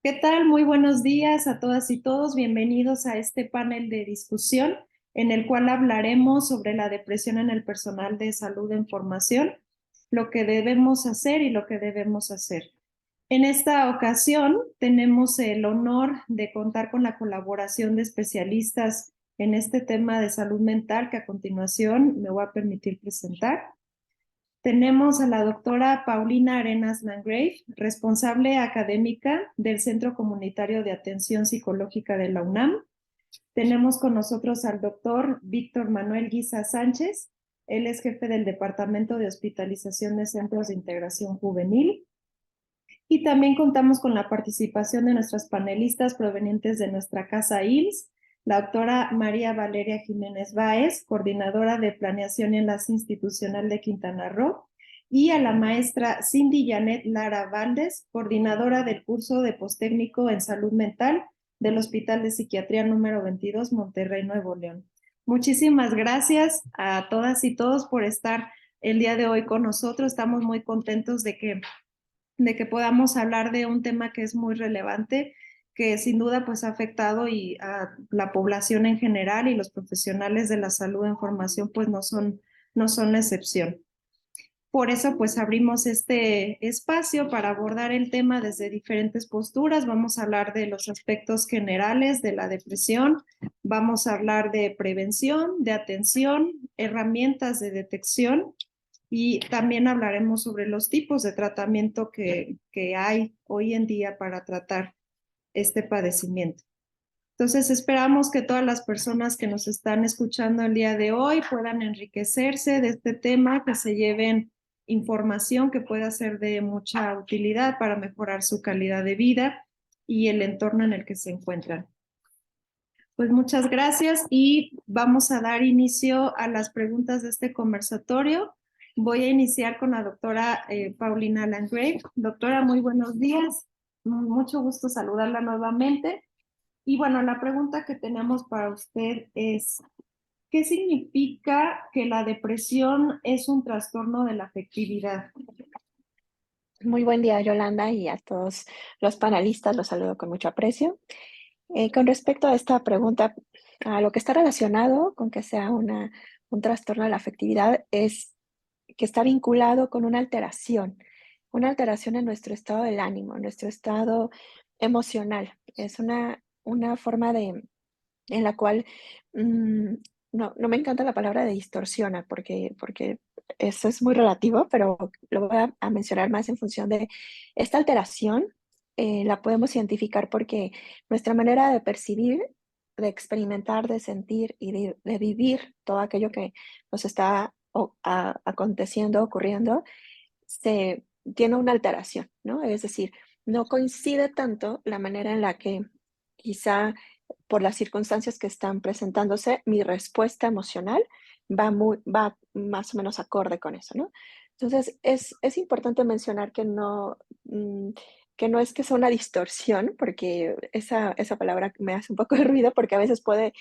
¿Qué tal? Muy buenos días a todas y todos. Bienvenidos a este panel de discusión en el cual hablaremos sobre la depresión en el personal de salud en formación, lo que debemos hacer y lo que debemos hacer. En esta ocasión tenemos el honor de contar con la colaboración de especialistas en este tema de salud mental que a continuación me voy a permitir presentar. Tenemos a la doctora Paulina Arenas Landgrave, responsable académica del Centro Comunitario de Atención Psicológica de la UNAM. Tenemos con nosotros al doctor Víctor Manuel Guisa Sánchez. Él es jefe del Departamento de Hospitalización de Centros de Integración Juvenil. Y también contamos con la participación de nuestras panelistas provenientes de nuestra casa ILS, la doctora María Valeria Jiménez Báez, coordinadora de Planeación y Enlace Institucional de Quintana Roo, y a la maestra Cindy Janet Lara Valdés, coordinadora del curso de postécnico en salud mental del Hospital de Psiquiatría número 22, Monterrey, Nuevo León. Muchísimas gracias a todas y todos por estar el día de hoy con nosotros. Estamos muy contentos de que podamos hablar de un tema que es muy relevante, que sin duda pues ha afectado y a la población en general, y los profesionales de la salud en formación pues no son la excepción. Por eso pues abrimos este espacio para abordar el tema desde diferentes posturas. Vamos a hablar de los aspectos generales de la depresión, vamos a hablar de prevención, de atención, herramientas de detección, y también hablaremos sobre los tipos de tratamiento que hay hoy en día para tratar este padecimiento. Entonces, esperamos que todas las personas que nos están escuchando el día de hoy puedan enriquecerse de este tema, que se lleven información que pueda ser de mucha utilidad para mejorar su calidad de vida y el entorno en el que se encuentran. Pues muchas gracias y vamos a dar inicio a las preguntas de este conversatorio. Voy a iniciar con la doctora Paulina Landgrave. Doctora, muy buenos días. Mucho gusto saludarla nuevamente. Y bueno, la pregunta que tenemos para usted es, ¿qué significa que la depresión es un trastorno de la afectividad? Muy buen día, Yolanda, y a todos los panelistas los saludo con mucho aprecio. Con respecto a esta pregunta, a lo que está relacionado con que sea un trastorno de la afectividad es que está vinculado con una alteración en nuestro estado del ánimo, en nuestro estado emocional. Es una forma en la cual no me encanta la palabra de distorsiona, porque eso es muy relativo, pero lo voy a mencionar más en función de esta alteración. La podemos identificar porque nuestra manera de percibir, de experimentar, de sentir y de vivir todo aquello que nos está aconteciendo, ocurriendo, se tiene una alteración, ¿no? Es decir, no coincide tanto la manera en la que quizá por las circunstancias que están presentándose, mi respuesta emocional va más o menos acorde con eso, ¿no? Entonces, es importante mencionar que no es que sea una distorsión, porque esa palabra me hace un poco de ruido, porque a veces puede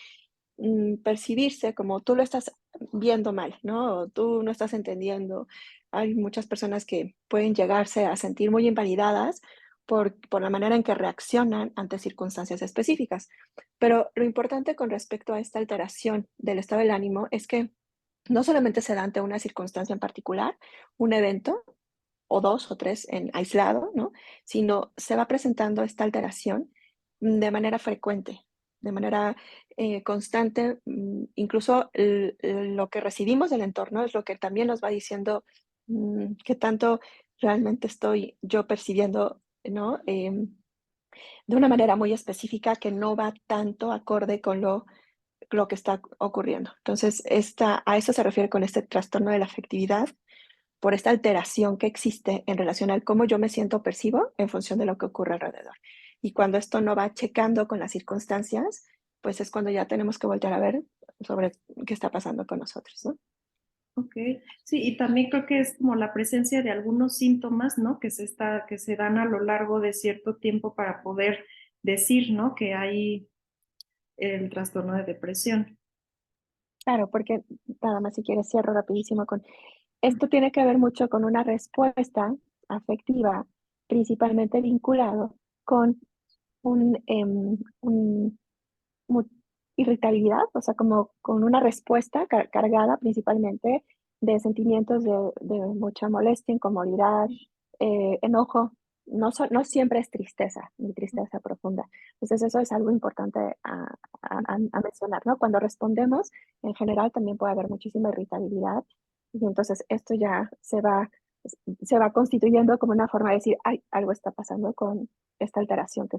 percibirse como tú lo estás viendo mal, ¿no? O tú no estás entendiendo. Hay muchas personas que pueden llegarse a sentir muy invalidadas por la manera en que reaccionan ante circunstancias específicas. Pero lo importante con respecto a esta alteración del estado del ánimo es que no solamente se da ante una circunstancia en particular, un evento o dos o tres en aislado, ¿no? Sino se va presentando esta alteración de manera frecuente, de manera constante. Incluso lo que recibimos del entorno es lo que también nos va diciendo qué tanto realmente estoy yo percibiendo, ¿no? De una manera muy específica que no va tanto acorde con lo que está ocurriendo. Entonces, a eso se refiere con este trastorno de la afectividad, por esta alteración que existe en relación al cómo yo me siento o percibo en función de lo que ocurre alrededor. Y cuando esto no va checando con las circunstancias, pues es cuando ya tenemos que voltear a ver sobre qué está pasando con nosotros, ¿no? Ok, sí, y también creo que es como la presencia de algunos síntomas, ¿no? Que se dan a lo largo de cierto tiempo para poder decir, ¿no? Que hay el trastorno de depresión. Claro, porque nada más si quieres cierro rapidísimo con esto tiene que ver mucho con una respuesta afectiva, principalmente vinculado con un mu- irritabilidad, o sea, como con una respuesta cargada principalmente de sentimientos de mucha molestia, incomodidad, enojo. No siempre es tristeza, ni tristeza profunda. Entonces eso es algo importante a mencionar, ¿no? Cuando respondemos, en general también puede haber muchísima irritabilidad y entonces esto ya se va constituyendo como una forma de decir, ay, algo está pasando con esta alteración que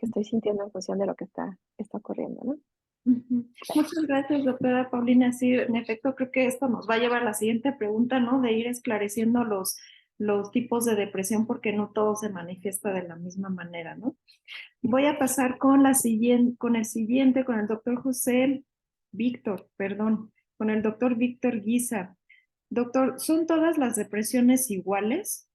estoy sintiendo en función de lo que está ocurriendo, ¿no? Ujú. Muchas gracias, doctora Paulina. Sí, en efecto, creo que esto nos va a llevar a la siguiente pregunta, ¿no? De ir esclareciendo los tipos de depresión porque no todo se manifiesta de la misma manera, ¿no? Voy a pasar con con el doctor José Víctor, perdón, con el doctor Víctor Guisa. Doctor, ¿son todas las depresiones iguales?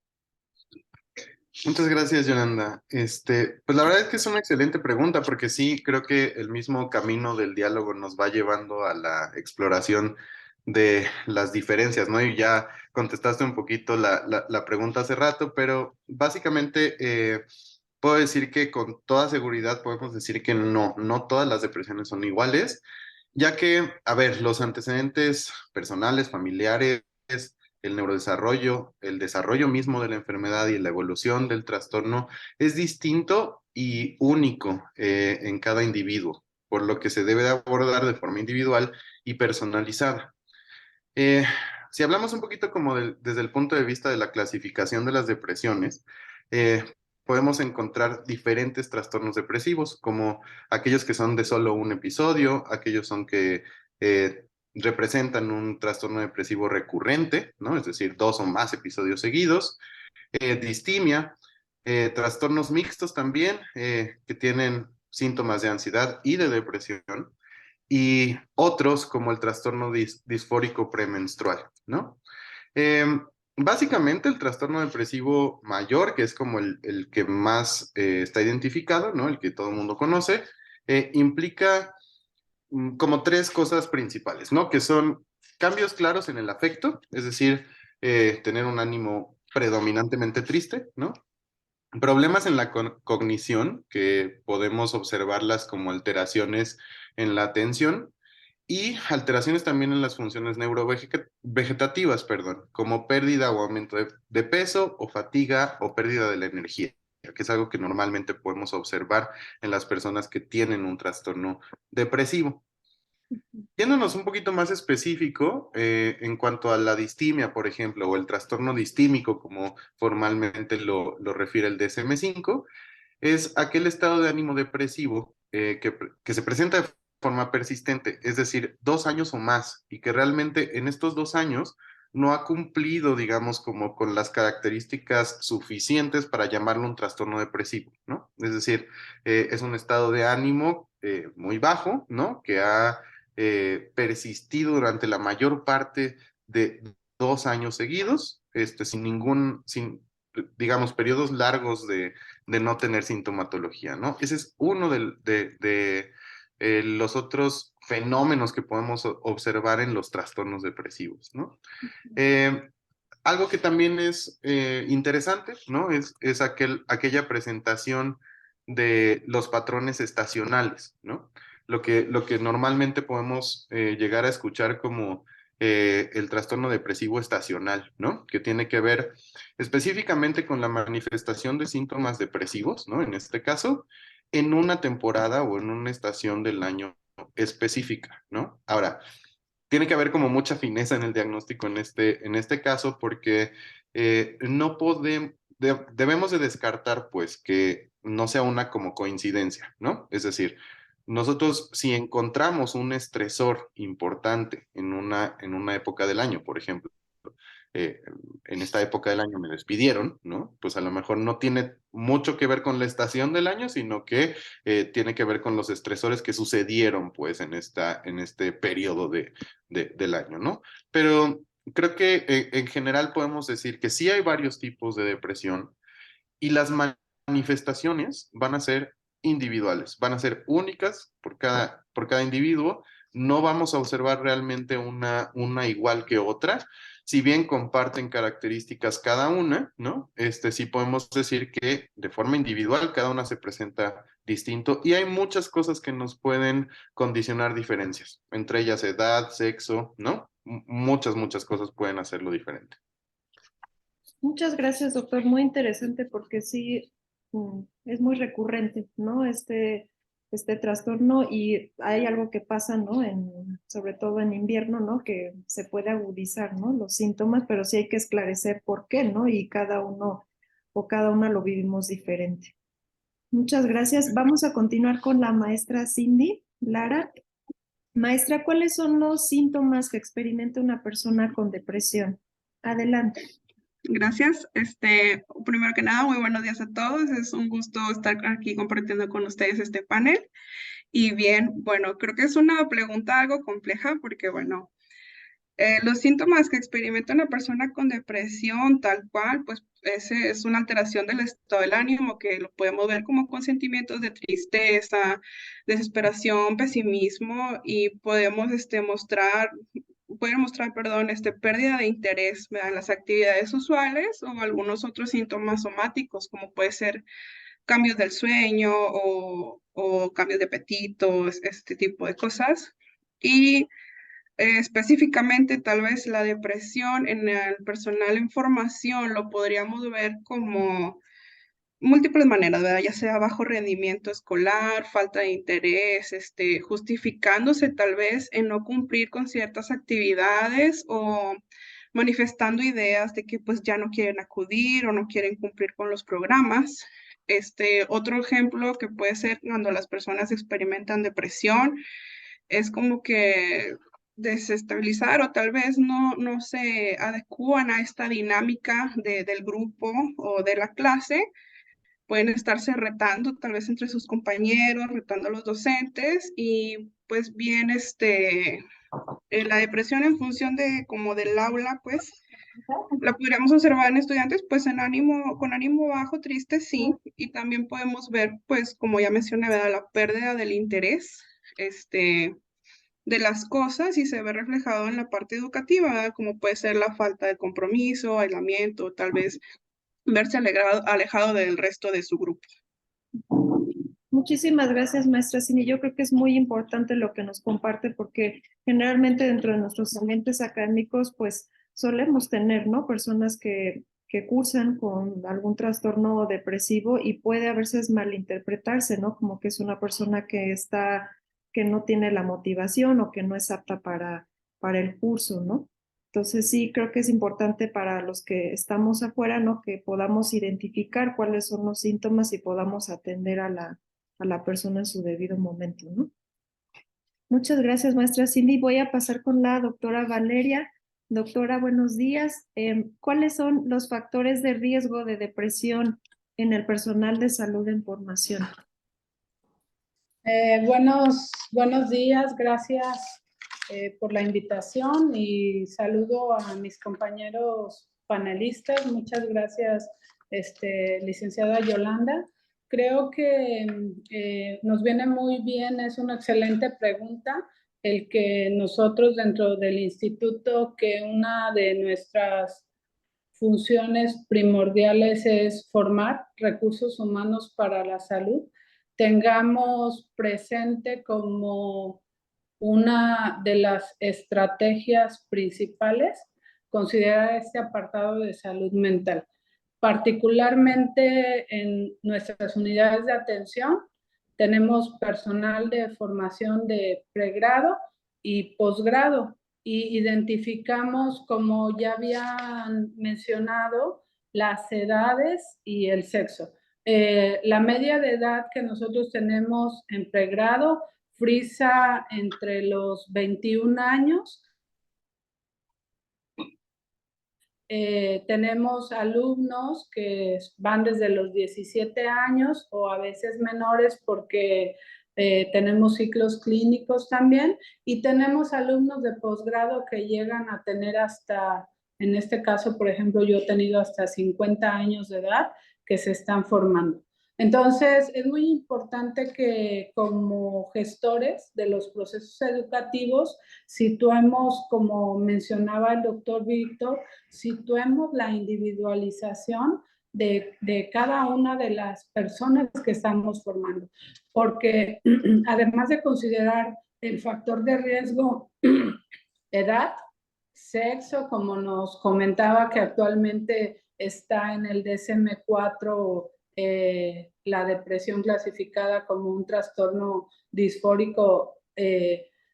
Muchas gracias, Yolanda. Pues la verdad es que es una excelente pregunta porque sí, creo que el mismo camino del diálogo nos va llevando a la exploración de las diferencias, ¿no? Y ya contestaste un poquito la pregunta hace rato, pero básicamente puedo decir que con toda seguridad podemos decir que no todas las depresiones son iguales, ya que, a ver, los antecedentes personales, familiares, el neurodesarrollo, el desarrollo mismo de la enfermedad y la evolución del trastorno es distinto y único en cada individuo, por lo que se debe de abordar de forma individual y personalizada. Eh, si hablamos un poquito como desde el punto de vista de la clasificación de las depresiones, eh, podemos encontrar diferentes trastornos depresivos, como aquellos que son de solo un episodio, aquellos son que representan un trastorno depresivo recurrente, ¿no? Es decir, dos o más episodios seguidos, distimia, trastornos mixtos también, que tienen síntomas de ansiedad y de depresión, y otros como el trastorno disfórico premenstrual, ¿no? Eh, Básicamente el trastorno depresivo mayor, que es como el que más está identificado, ¿no? El que todo el mundo conoce, implica como tres cosas principales, ¿no? Que son cambios claros en el afecto, es decir, tener un ánimo predominantemente triste, ¿no? Problemas en la cognición, que podemos observarlas como alteraciones en la atención, y alteraciones también en las funciones neurovegetativas, perdón, como pérdida o aumento de peso o fatiga o pérdida de la energía, que es algo que normalmente podemos observar en las personas que tienen un trastorno depresivo. Yéndonos un poquito más específico, en cuanto a la distimia, por ejemplo, o el trastorno distímico, como formalmente lo refiere el DSM-5, es aquel estado de ánimo depresivo que se presenta de forma persistente, es decir, 2 años o más, y que realmente en estos 2 años no ha cumplido, digamos, como con las características suficientes para llamarlo un trastorno depresivo, ¿no? Es decir, es un estado de ánimo muy bajo, ¿no? Que ha persistido durante la mayor parte de 2 años seguidos, sin, digamos, periodos largos de no tener sintomatología, ¿no? Ese es uno de los otros fenómenos que podemos observar en los trastornos depresivos, ¿no? Eh, Algo que también es interesante, ¿no? Es aquella presentación de los patrones estacionales, ¿no? Lo que normalmente podemos llegar a escuchar como el trastorno depresivo estacional, ¿no? Que tiene que ver específicamente con la manifestación de síntomas depresivos, ¿no? En este caso, en una temporada o en una estación del año específica, ¿no? Ahora, tiene que haber como mucha fineza en el diagnóstico en este caso, porque no podemos, debemos de descartar pues que no sea una como coincidencia, ¿no? Es decir, nosotros si encontramos un estresor importante en una época del año, por ejemplo, eh, en esta época del año me despidieron, ¿no? Pues a lo mejor no tiene mucho que ver con la estación del año, sino que tiene que ver con los estresores que sucedieron, pues, en este periodo del año, ¿no? Pero creo que en general podemos decir que sí hay varios tipos de depresión y las manifestaciones van a ser individuales, van a ser únicas por cada individuo. No vamos a observar realmente una igual que otra, Si bien comparten características cada una, ¿no? Sí podemos decir que de forma individual cada una se presenta distinto y hay muchas cosas que nos pueden condicionar diferencias, entre ellas edad, sexo, ¿no? Muchas cosas pueden hacerlo diferente. Muchas gracias, doctor. Muy interesante porque sí, es muy recurrente, ¿no? Este trastorno y hay algo que pasa, ¿no? Sobre todo en invierno, ¿no? Que se puede agudizar, ¿no? Los síntomas, pero sí hay que esclarecer por qué, ¿no? Y cada uno o cada una lo vivimos diferente. Muchas gracias. Vamos a continuar con la maestra Cindy Lara. Maestra, ¿cuáles son los síntomas que experimenta una persona con depresión? Adelante. Gracias. Primero que nada, muy buenos días a todos. Es un gusto estar aquí compartiendo con ustedes este panel. Y bien, bueno, creo que es una pregunta algo compleja porque, bueno, los síntomas que experimenta una persona con depresión tal cual, pues ese es una alteración del estado del ánimo que lo podemos ver como con sentimientos de tristeza, desesperación, pesimismo y podemos pueden mostrar, perdón, pérdida de interés, ¿verdad?, en las actividades usuales o algunos otros síntomas somáticos como puede ser cambios del sueño o cambios de apetito, este tipo de cosas. Y específicamente, tal vez la depresión en el personal en formación lo podríamos ver como múltiples maneras, ¿verdad? Ya sea bajo rendimiento escolar, falta de interés, justificándose tal vez en no cumplir con ciertas actividades o manifestando ideas de que pues ya no quieren acudir o no quieren cumplir con los programas. Otro ejemplo que puede ser cuando las personas experimentan depresión es como que desestabilizar o tal vez no se adecúan a esta dinámica del grupo o de la clase. Pueden estarse retando tal vez entre sus compañeros, retando a los docentes y pues bien la depresión en función de como del aula, pues la podríamos observar en estudiantes pues con ánimo bajo, triste, sí, y también podemos ver pues como ya mencioné, ¿verdad?, la pérdida del interés, de las cosas y se ve reflejado en la parte educativa, ¿verdad?, como puede ser la falta de compromiso, aislamiento, tal vez verse alejado del resto de su grupo. Muchísimas gracias, maestra Cini. Yo creo que es muy importante lo que nos comparte porque generalmente dentro de nuestros ambientes académicos, pues solemos tener, ¿no? Personas que cursan con algún trastorno depresivo y puede a veces malinterpretarse, ¿no? Como que es una persona que no tiene la motivación o que no es apta para el curso, ¿no? Entonces sí, creo que es importante para los que estamos afuera, ¿no? Que podamos identificar cuáles son los síntomas y podamos atender a la persona en su debido momento, ¿no? Muchas gracias, maestra Cindy. Voy a pasar con la doctora Valeria. Doctora, buenos días. ¿Cuáles son los factores de riesgo de depresión en el personal de salud en formación? Buenos días, gracias por la invitación y saludo a mis compañeros panelistas. Muchas gracias, licenciada Yolanda. Creo que nos viene muy bien, es una excelente pregunta, el que nosotros dentro del instituto, que una de nuestras funciones primordiales es formar recursos humanos para la salud, tengamos presente como una de las estrategias principales considerar este apartado de salud mental. Particularmente en nuestras unidades de atención, tenemos personal de formación de pregrado y posgrado y identificamos, como ya habían mencionado, las edades y el sexo. La media de edad que nosotros tenemos en pregrado frisa entre los 21 años. Tenemos alumnos que van desde los 17 años o a veces menores porque tenemos ciclos clínicos también y tenemos alumnos de posgrado que llegan a tener hasta, en este caso, por ejemplo, yo he tenido hasta 50 años de edad que se están formando. Entonces, es muy importante que como gestores de los procesos educativos situemos, como mencionaba el doctor Víctor, situemos la individualización de cada una de las personas que estamos formando, porque además de considerar el factor de riesgo, edad, sexo, como nos comentaba que actualmente está en el DSM-4 la depresión clasificada como un trastorno disfórico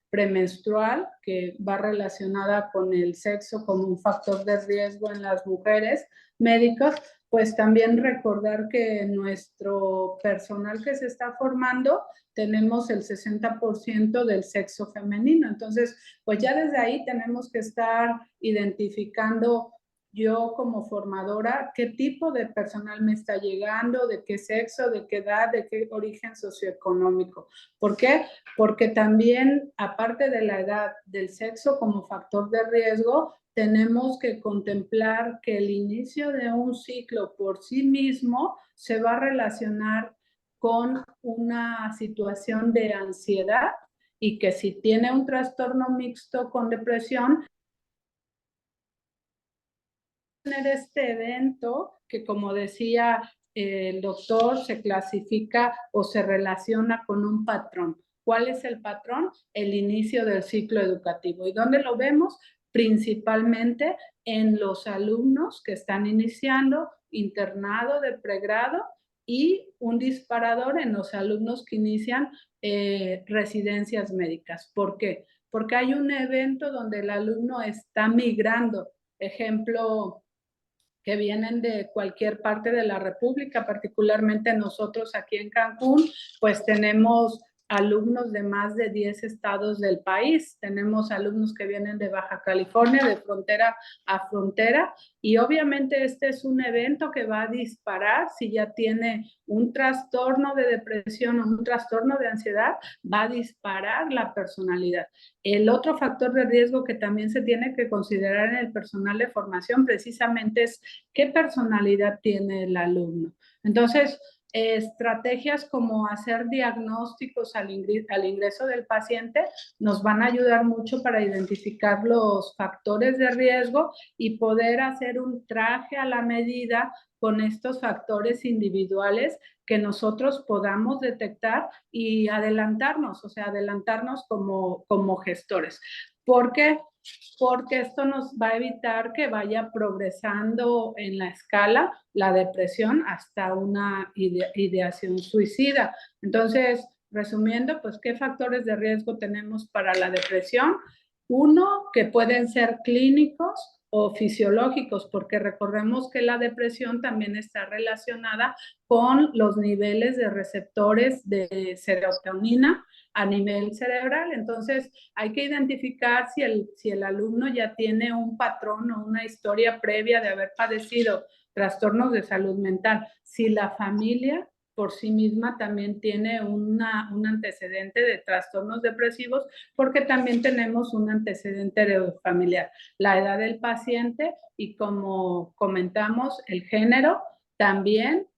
premenstrual, que va relacionada con el sexo como un factor de riesgo en las mujeres médicas, pues también recordar que nuestro personal que se está formando tenemos el 60% del sexo femenino. Entonces, pues ya desde ahí tenemos que estar identificando yo como formadora, qué tipo de personal me está llegando, de qué sexo, de qué edad, de qué origen socioeconómico. ¿Por qué? Porque también, aparte de la edad, del sexo como factor de riesgo, tenemos que contemplar que el inicio de un ciclo por sí mismo se va a relacionar con una situación de ansiedad y que si tiene un trastorno mixto con depresión, tener este evento que, como decía el doctor, se clasifica o se relaciona con un patrón. ¿Cuál es el patrón? El inicio del ciclo educativo. ¿Y dónde lo vemos? Principalmente en los alumnos que están iniciando internado de pregrado y un disparador en los alumnos que inician residencias médicas. ¿Por qué? Porque hay un evento donde el alumno está migrando. Ejemplo, que vienen de cualquier parte de la República, particularmente nosotros aquí en Cancún, pues tenemos alumnos de más de 10 estados del país. Tenemos alumnos que vienen de Baja California, de frontera a frontera, y obviamente este es un evento que va a disparar, si ya tiene un trastorno de depresión o un trastorno de ansiedad, va a disparar la personalidad. El otro factor de riesgo que también se tiene que considerar en el personal de formación precisamente es qué personalidad tiene el alumno. Entonces, estrategias como hacer diagnósticos al ingreso del paciente nos van a ayudar mucho para identificar los factores de riesgo y poder hacer un traje a la medida con estos factores individuales que nosotros podamos detectar y adelantarnos, o sea, adelantarnos como gestores. ¿Por qué? Porque esto nos va a evitar que vaya progresando en la escala la depresión hasta una ideación suicida. Entonces, resumiendo, pues, ¿qué factores de riesgo tenemos para la depresión? Uno, que pueden ser clínicos o fisiológicos, porque recordemos que la depresión también está relacionada con los niveles de receptores de serotonina a nivel cerebral. Entonces, hay que identificar si el alumno ya tiene un patrón o una historia previa de haber padecido trastornos de salud mental. Si la familia por sí misma también tiene un antecedente de trastornos depresivos, porque también tenemos un antecedente familiar. La edad del paciente y, como comentamos, el género también,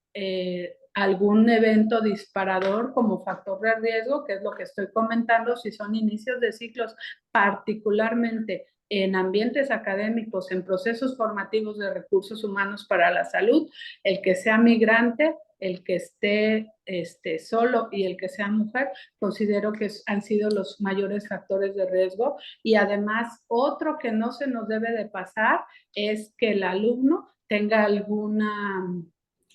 algún evento disparador como factor de riesgo, que es lo que estoy comentando, si son inicios de ciclos, particularmente en ambientes académicos, en procesos formativos de recursos humanos para la salud, el que sea migrante, el que esté solo y el que sea mujer, considero que han sido los mayores factores de riesgo. Y además, otro que no se nos debe de pasar es que el alumno tenga alguna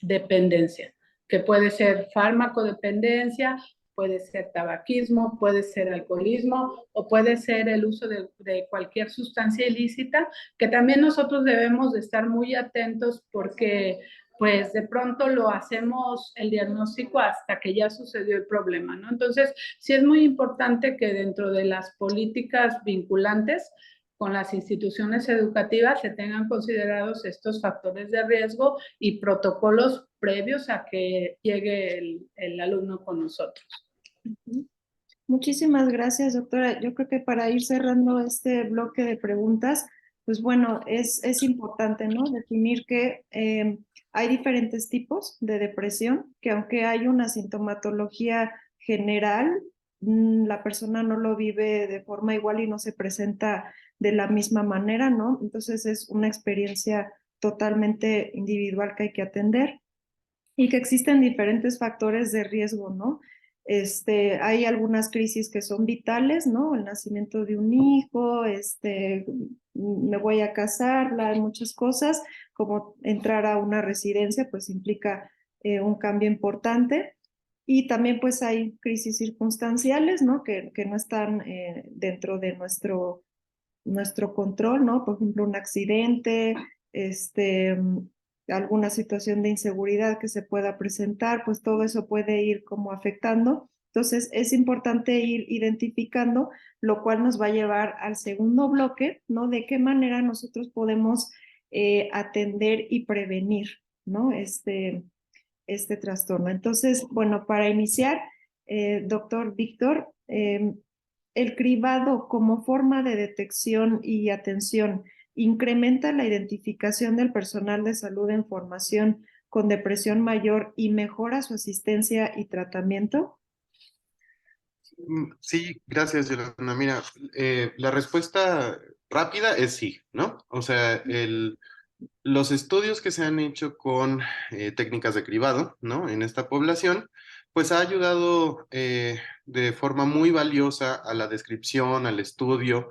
dependencia, que puede ser farmacodependencia, puede ser tabaquismo, puede ser alcoholismo o puede ser el uso de cualquier sustancia ilícita, que también nosotros debemos de estar muy atentos porque pues de pronto lo hacemos el diagnóstico hasta que ya sucedió el problema, ¿no? Entonces, sí es muy importante que dentro de las políticas vinculantes con las instituciones educativas se tengan considerados estos factores de riesgo y protocolos previos a que llegue el alumno con nosotros. Muchísimas gracias, doctora. Yo creo que para ir cerrando este bloque de preguntas, pues bueno, es importante, ¿no? Definir que Hay diferentes tipos de depresión que aunque hay una sintomatología general, la persona no lo vive de forma igual y no se presenta de la misma manera, ¿no? Entonces es una experiencia totalmente individual que hay que atender y que existen diferentes factores de riesgo, ¿no? Hay algunas crisis que son vitales, ¿no? El nacimiento de un hijo, me voy a casar, hay muchas cosas, como entrar a una residencia, pues implica un cambio importante. Y también pues hay crisis circunstanciales, ¿no? Que no están dentro de nuestro control, ¿no? Por ejemplo, un accidente, alguna situación de inseguridad que se pueda presentar, pues todo eso puede ir como afectando. Entonces, es importante ir identificando, lo cual nos va a llevar al segundo bloque, ¿no? De qué manera nosotros podemos atender y prevenir, ¿no? Este trastorno. Entonces, bueno, para iniciar, doctor Víctor, el cribado como forma de detección y atención incrementa la identificación del personal de salud en formación con depresión mayor y mejora su asistencia y tratamiento. Sí, gracias, Yolanda. Mira, la respuesta rápida es sí, ¿no? O sea, los estudios que se han hecho con técnicas de cribado, ¿no? En esta población, pues ha ayudado de forma muy valiosa a la descripción, al estudio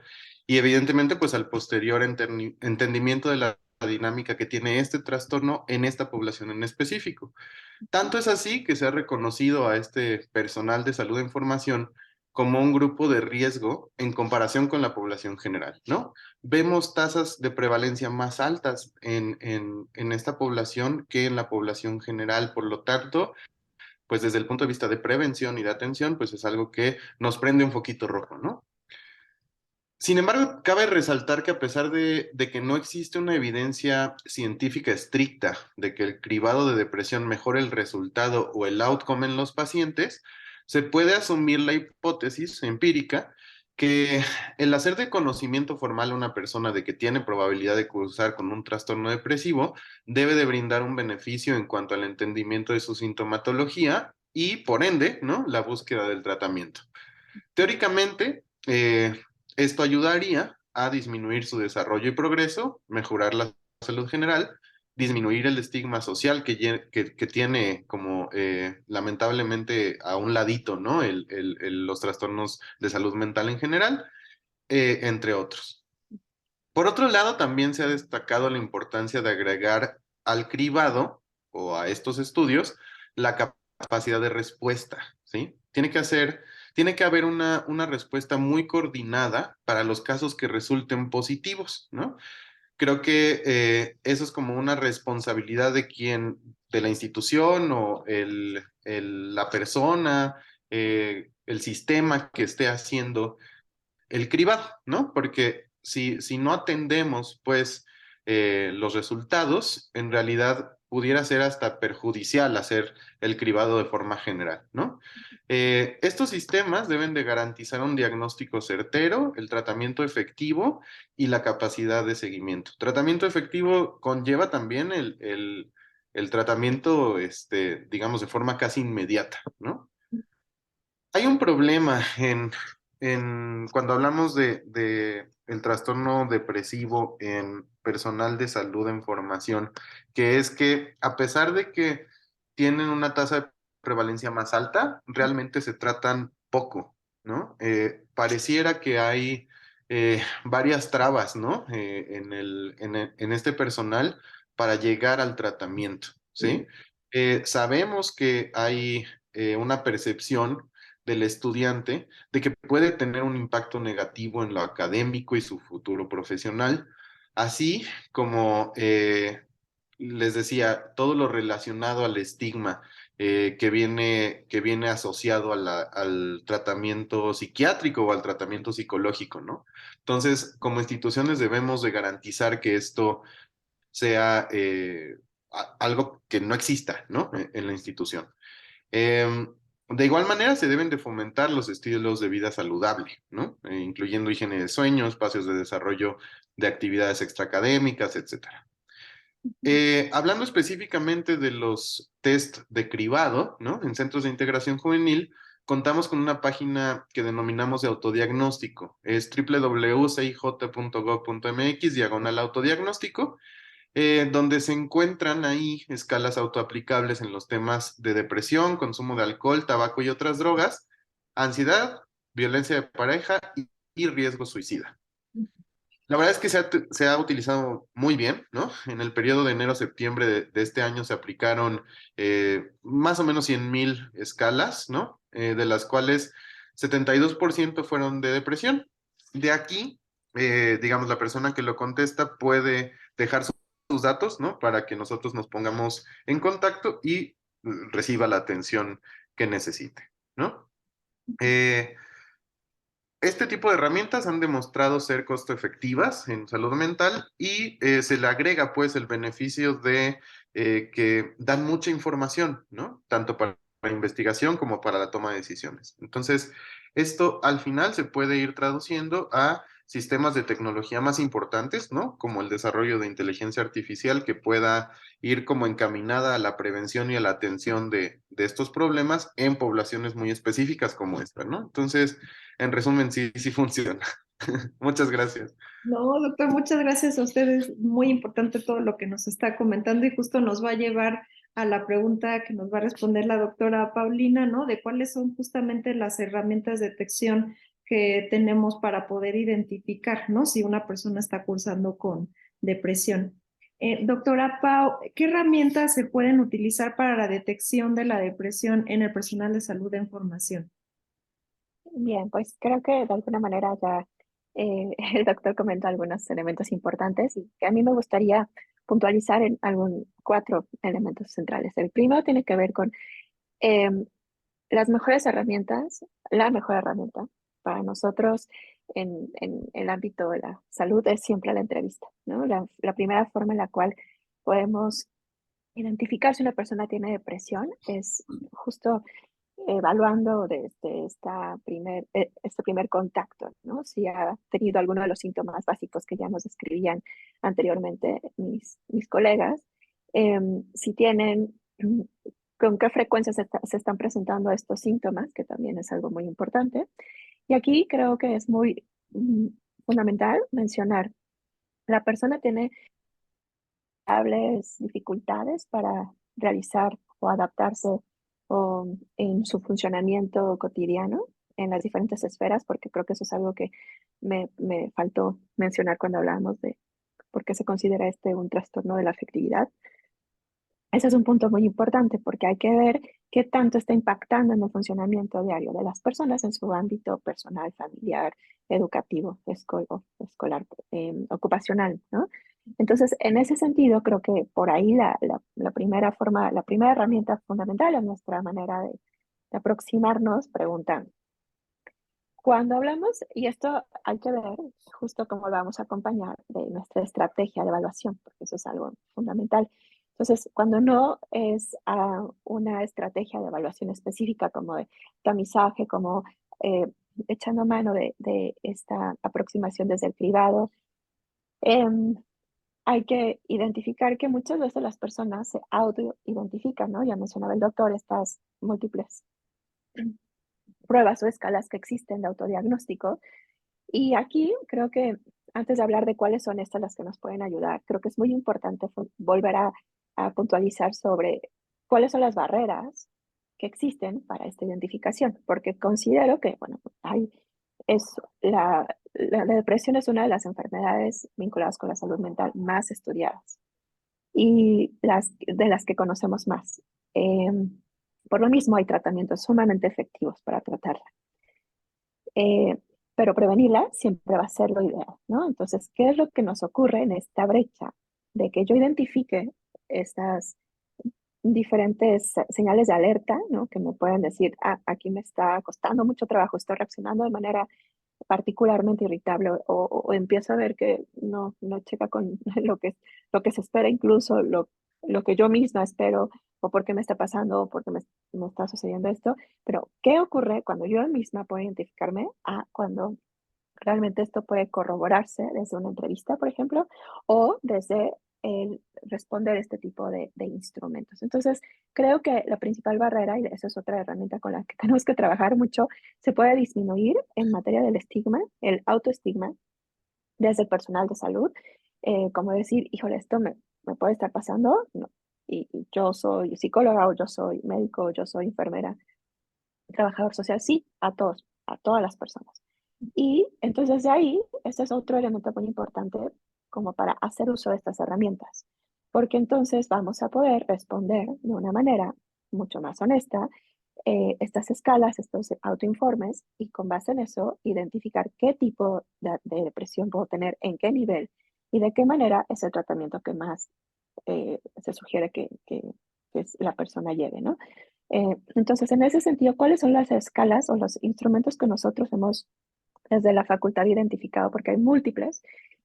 y evidentemente pues al posterior entendimiento de la dinámica que tiene este trastorno en esta población en específico. Tanto es así que se ha reconocido a este personal de salud en formación como un grupo de riesgo en comparación con la población general, ¿no? Vemos tasas de prevalencia más altas en esta población que en la población general. Por lo tanto, pues desde el punto de vista de prevención y de atención, pues es algo que nos prende un foquito rojo, ¿no? Sin embargo, cabe resaltar que a pesar de que no existe una evidencia científica estricta de que el cribado de depresión mejore el resultado o el outcome en los pacientes, se puede asumir la hipótesis empírica que el hacer de conocimiento formal a una persona de que tiene probabilidad de cursar con un trastorno depresivo debe de brindar un beneficio en cuanto al entendimiento de su sintomatología y, por ende, ¿no?, la búsqueda del tratamiento. Teóricamente, esto ayudaría a disminuir su desarrollo y progreso, mejorar la salud general, disminuir el estigma social que tiene como lamentablemente a un ladito, ¿no? Los trastornos de salud mental en general, entre otros. Por otro lado, también se ha destacado la importancia de agregar al cribado o a estos estudios la capacidad de respuesta, ¿sí? Tiene que haber una respuesta muy coordinada para los casos que resulten positivos, ¿no? Creo que eso es como una responsabilidad de la institución o la persona, el sistema que esté haciendo el cribado, ¿no? Porque si no atendemos, pues, los resultados, en realidad pudiera ser hasta perjudicial hacer el cribado de forma general, ¿no? Estos sistemas deben de garantizar un diagnóstico certero, el tratamiento efectivo y la capacidad de seguimiento. Tratamiento efectivo conlleva también el tratamiento, digamos, de forma casi inmediata, ¿no? Hay un problema cuando hablamos de el trastorno depresivo en personal de salud en formación, que es que a pesar de que tienen una tasa de prevalencia más alta, realmente se tratan poco, ¿no? Pareciera que hay varias trabas, ¿no? En este personal para llegar al tratamiento, ¿sí? Sabemos que hay una percepción del estudiante de que puede tener un impacto negativo en lo académico y su futuro profesional, así como les decía, todo lo relacionado al estigma que viene asociado al tratamiento psiquiátrico o al tratamiento psicológico, ¿no? Entonces, como instituciones debemos de garantizar que esto sea algo que no exista, ¿no? En la institución. De igual manera, se deben de fomentar los estilos de vida saludable, ¿no? Incluyendo higiene de sueño, espacios de desarrollo de actividades extraacadémicas, etcétera. Hablando específicamente de los test de cribado, ¿no? En centros de integración juvenil, contamos con una página que denominamos de autodiagnóstico. Es www.cij.gov.mx/autodiagnóstico, donde se encuentran ahí escalas autoaplicables en los temas de depresión, consumo de alcohol, tabaco y otras drogas, ansiedad, violencia de pareja y riesgo suicida. La verdad es que se ha utilizado muy bien, ¿no? En el periodo de enero-septiembre de este año se aplicaron más o menos 100,000 escalas, ¿no? De las cuales 72% fueron de depresión. De aquí, digamos, la persona que lo contesta puede dejar sus datos, ¿no? Para que nosotros nos pongamos en contacto y reciba la atención que necesite, ¿no? Este tipo de herramientas han demostrado ser costo efectivas en salud mental y se le agrega pues el beneficio de que dan mucha información, ¿no? Tanto para investigación como para la toma de decisiones. Entonces, esto al final se puede ir traduciendo a sistemas de tecnología más importantes, ¿no? Como el desarrollo de inteligencia artificial que pueda ir como encaminada a la prevención y a la atención de estos problemas en poblaciones muy específicas como esta, ¿no? Entonces, en resumen, sí, sí funciona. Muchas gracias. No, doctor, muchas gracias a ustedes. Muy importante todo lo que nos está comentando y justo nos va a llevar a la pregunta que nos va a responder la doctora Paulina, ¿no? De cuáles son justamente las herramientas de detección que tenemos para poder identificar, ¿no? Si una persona está cursando con depresión. Doctora Pau, ¿qué herramientas se pueden utilizar para la detección de la depresión en el personal de salud en formación? Bien, pues creo que de alguna manera ya el doctor comentó algunos elementos importantes y que a mí me gustaría puntualizar en algún 4 elementos centrales. El primero tiene que ver con em, las mejores herramientas, la mejor herramienta para nosotros en el ámbito de la salud es siempre la entrevista, ¿no? La primera forma en la cual podemos identificar si una persona tiene depresión es justo evaluando desde este primer contacto, ¿no? Si ha tenido alguno de los síntomas básicos que ya nos describían anteriormente mis colegas, si tienen, con qué frecuencia se están presentando estos síntomas, que también es algo muy importante. Y aquí creo que es muy fundamental mencionar, la persona tiene dificultades para realizar o adaptarse en su funcionamiento cotidiano en las diferentes esferas, porque creo que eso es algo que me faltó mencionar cuando hablábamos de por qué se considera un trastorno de la afectividad. Ese es un punto muy importante porque hay que ver qué tanto está impactando en el funcionamiento diario de las personas en su ámbito personal, familiar, educativo, escolar, ocupacional, ¿no? Entonces, en ese sentido, creo que por ahí la primera forma, la primera herramienta fundamental es nuestra manera de aproximarnos preguntando. Cuando hablamos, y esto hay que ver justo cómo lo vamos a acompañar de nuestra estrategia de evaluación, porque eso es algo fundamental. Entonces, cuando no es una estrategia de evaluación específica como de tamizaje, como echando mano de esta aproximación desde el privado, hay que identificar que muchas veces las personas se auto-identifican, ¿no? Ya mencionaba el doctor estas múltiples pruebas o escalas que existen de autodiagnóstico. Y aquí creo que antes de hablar de cuáles son estas las que nos pueden ayudar, creo que es muy importante volver a puntualizar sobre cuáles son las barreras que existen para esta identificación, porque considero que, bueno, es la depresión es una de las enfermedades vinculadas con la salud mental más estudiadas y de las que conocemos más. Por lo mismo, hay tratamientos sumamente efectivos para tratarla. Pero prevenirla siempre va a ser lo ideal, ¿no? Entonces, ¿qué es lo que nos ocurre en esta brecha de que yo identifique estas diferentes señales de alerta, ¿no? Que me pueden decir, aquí me está costando mucho trabajo, estoy reaccionando de manera particularmente irritable o empiezo a ver que no checa con lo que se espera, incluso lo que yo misma espero, o por qué me está pasando, o por qué me está sucediendo esto. Pero, ¿qué ocurre cuando yo misma puedo identificarme cuando realmente esto puede corroborarse desde una entrevista, por ejemplo, o desde el responder este tipo de instrumentos. Entonces, creo que la principal barrera, y esa es otra herramienta con la que tenemos que trabajar mucho, se puede disminuir en materia del estigma, el autoestigma, desde el personal de salud, como decir, híjole, esto me puede estar pasando, no. Y yo soy psicóloga, o yo soy médico, o yo soy enfermera, trabajador social, sí, a todos, a todas las personas. Y entonces de ahí, este es otro elemento muy importante como para hacer uso de estas herramientas, porque entonces vamos a poder responder de una manera mucho más honesta estas escalas, estos autoinformes, y con base en eso identificar qué tipo de depresión puedo tener, en qué nivel y de qué manera es el tratamiento que más se sugiere que la persona lleve, ¿no? Entonces, en ese sentido, ¿cuáles son las escalas o los instrumentos que nosotros hemos desde la facultad identificado? Porque hay múltiples,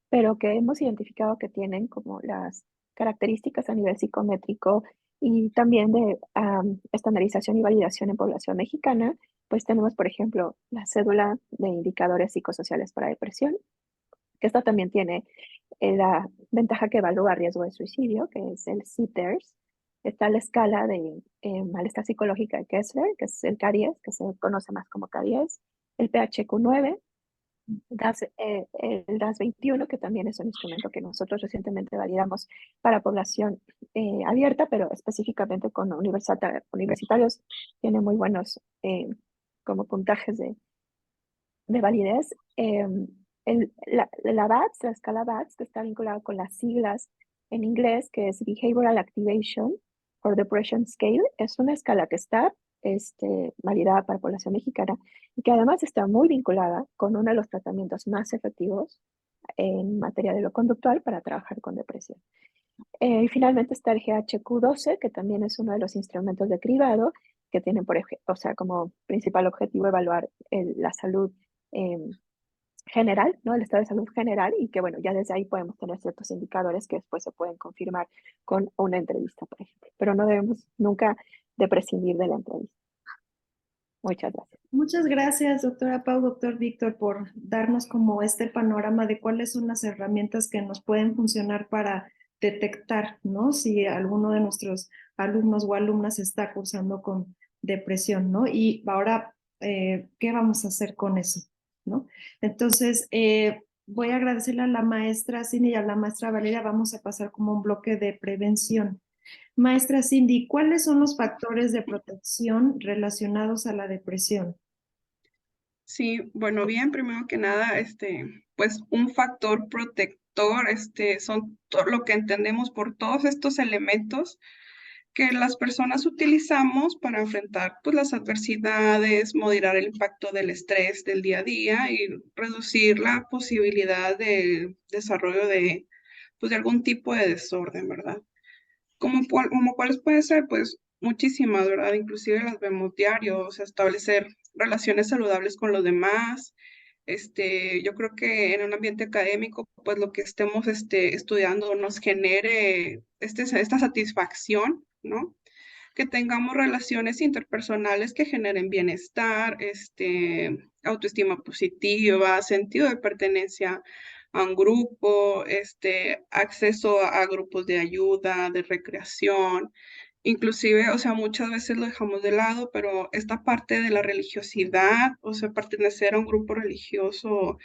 pero que hemos identificado que tienen como las características a nivel psicométrico y también de estandarización y validación en población mexicana. Pues tenemos, por ejemplo, la cédula de indicadores psicosociales para depresión, que esta también tiene la ventaja que evalúa riesgo de suicidio, que es el CTERS. Está la escala de malestar psicológica de Kessler, que es el CARIES, que se conoce más como CARIES, el PHQ-9, el DAS-21, que también es un instrumento que nosotros recientemente validamos para población abierta, pero específicamente con universitarios, tiene muy buenos como puntajes de validez. La BATS, la escala BATS, que está vinculada con las siglas en inglés, que es Behavioral Activation for Depression Scale, es una escala que está validada para población mexicana y que además está muy vinculada con uno de los tratamientos más efectivos en materia de lo conductual para trabajar con depresión. Y finalmente está el GHQ-12, que también es uno de los instrumentos de cribado que tienen, o sea, como principal objetivo evaluar la salud general, ¿no? El estado de salud general, y que bueno, ya desde ahí podemos tener ciertos indicadores que después se pueden confirmar con una entrevista, por ejemplo. Pero no debemos nunca de prescindir de la entrevista. Muchas gracias. Muchas gracias, doctora Pau, doctor Víctor, por darnos como este panorama de cuáles son las herramientas que nos pueden funcionar para detectar, ¿no? Si alguno de nuestros alumnos o alumnas está cursando con depresión, ¿no? Y ahora, ¿qué vamos a hacer con eso, ¿no? Entonces, voy a agradecerle a la maestra Cindy y a la maestra Valeria. Vamos a pasar como un bloque de prevención. Maestra Cindy, ¿cuáles son los factores de protección relacionados a la depresión? Sí, bueno, bien, primero que nada, pues un factor protector, son todo lo que entendemos por todos estos elementos que las personas utilizamos para enfrentar pues las adversidades, moderar el impacto del estrés del día a día y reducir la posibilidad de desarrollo pues, de algún tipo de desorden, ¿verdad? Como cuáles pueden ser, pues muchísimas, ¿verdad? Inclusive las vemos diario, o sea, establecer relaciones saludables con los demás. Yo creo que en un ambiente académico, pues lo que estemos estudiando nos genere esta satisfacción, ¿no? Que tengamos relaciones interpersonales que generen bienestar, autoestima positiva, sentido de pertenencia a un grupo, acceso a grupos de ayuda, de recreación, inclusive, o sea, muchas veces lo dejamos de lado, pero esta parte de la religiosidad, o sea, pertenecer a un grupo religioso,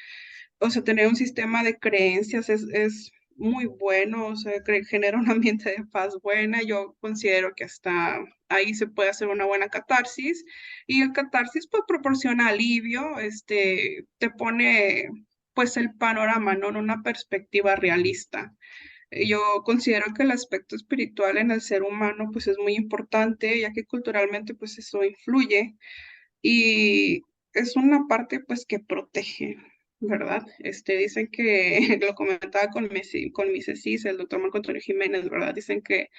o sea, tener un sistema de creencias es muy bueno, o sea, genera un ambiente de paz buena. Yo considero que hasta ahí se puede hacer una buena catarsis, y el catarsis pues proporciona alivio, te pone pues el panorama, ¿no? En una perspectiva realista. Yo considero que el aspecto espiritual en el ser humano pues es muy importante, ya que culturalmente pues eso influye y es una parte pues que protege, ¿verdad? Dicen que, lo comentaba con mi CECIS, el doctor Marco Antonio Jiménez, ¿verdad? Dicen que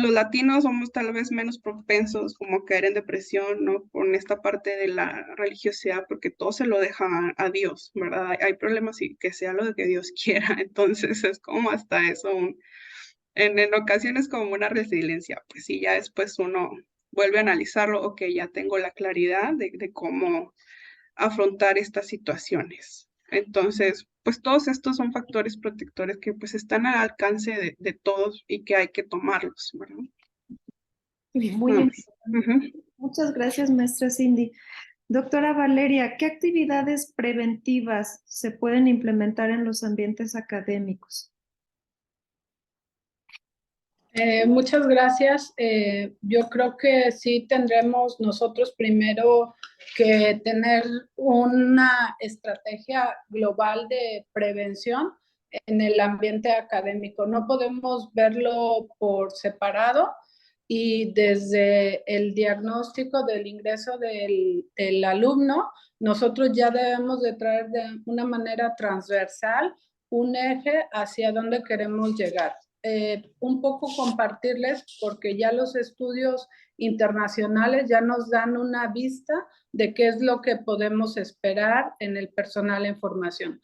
los latinos somos tal vez menos propensos como a caer en depresión, ¿no? Con esta parte de la religiosidad, porque todo se lo deja a Dios, ¿verdad? Hay problemas y que sea lo que Dios quiera, entonces es como hasta eso, en ocasiones como una resiliencia, pues sí, ya después uno vuelve a analizarlo, ok, ya tengo la claridad de cómo afrontar estas situaciones. Entonces, pues todos estos son factores protectores que pues están al alcance de todos y que hay que tomarlos, ¿verdad? Muy Mm, importante. Muchas gracias, maestra Cindy. Doctora Valeria, ¿qué actividades preventivas se pueden implementar en los ambientes académicos? Muchas gracias. Yo creo que sí tendremos nosotros primero que tener una estrategia global de prevención en el ambiente académico. No podemos verlo por separado y desde el diagnóstico del ingreso del alumno, nosotros ya debemos de traer de una manera transversal un eje hacia donde queremos llegar. Un poco compartirles, porque ya los estudios internacionales ya nos dan una vista de qué es lo que podemos esperar en el personal en formación.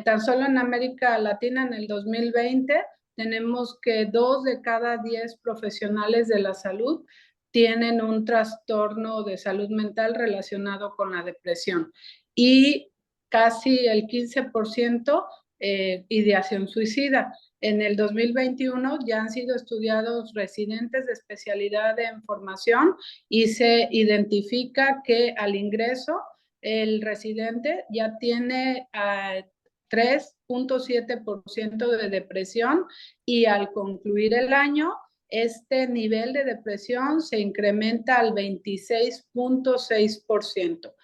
Tan solo en América Latina en el 2020 tenemos que 2 de cada 10 profesionales de la salud tienen un trastorno de salud mental relacionado con la depresión y casi el 15% ideación suicida. En el 2021 ya han sido estudiados residentes de especialidad en formación y se identifica que al ingreso el residente ya tiene 3.7% de depresión y al concluir el año este nivel de depresión se incrementa al 26.6%.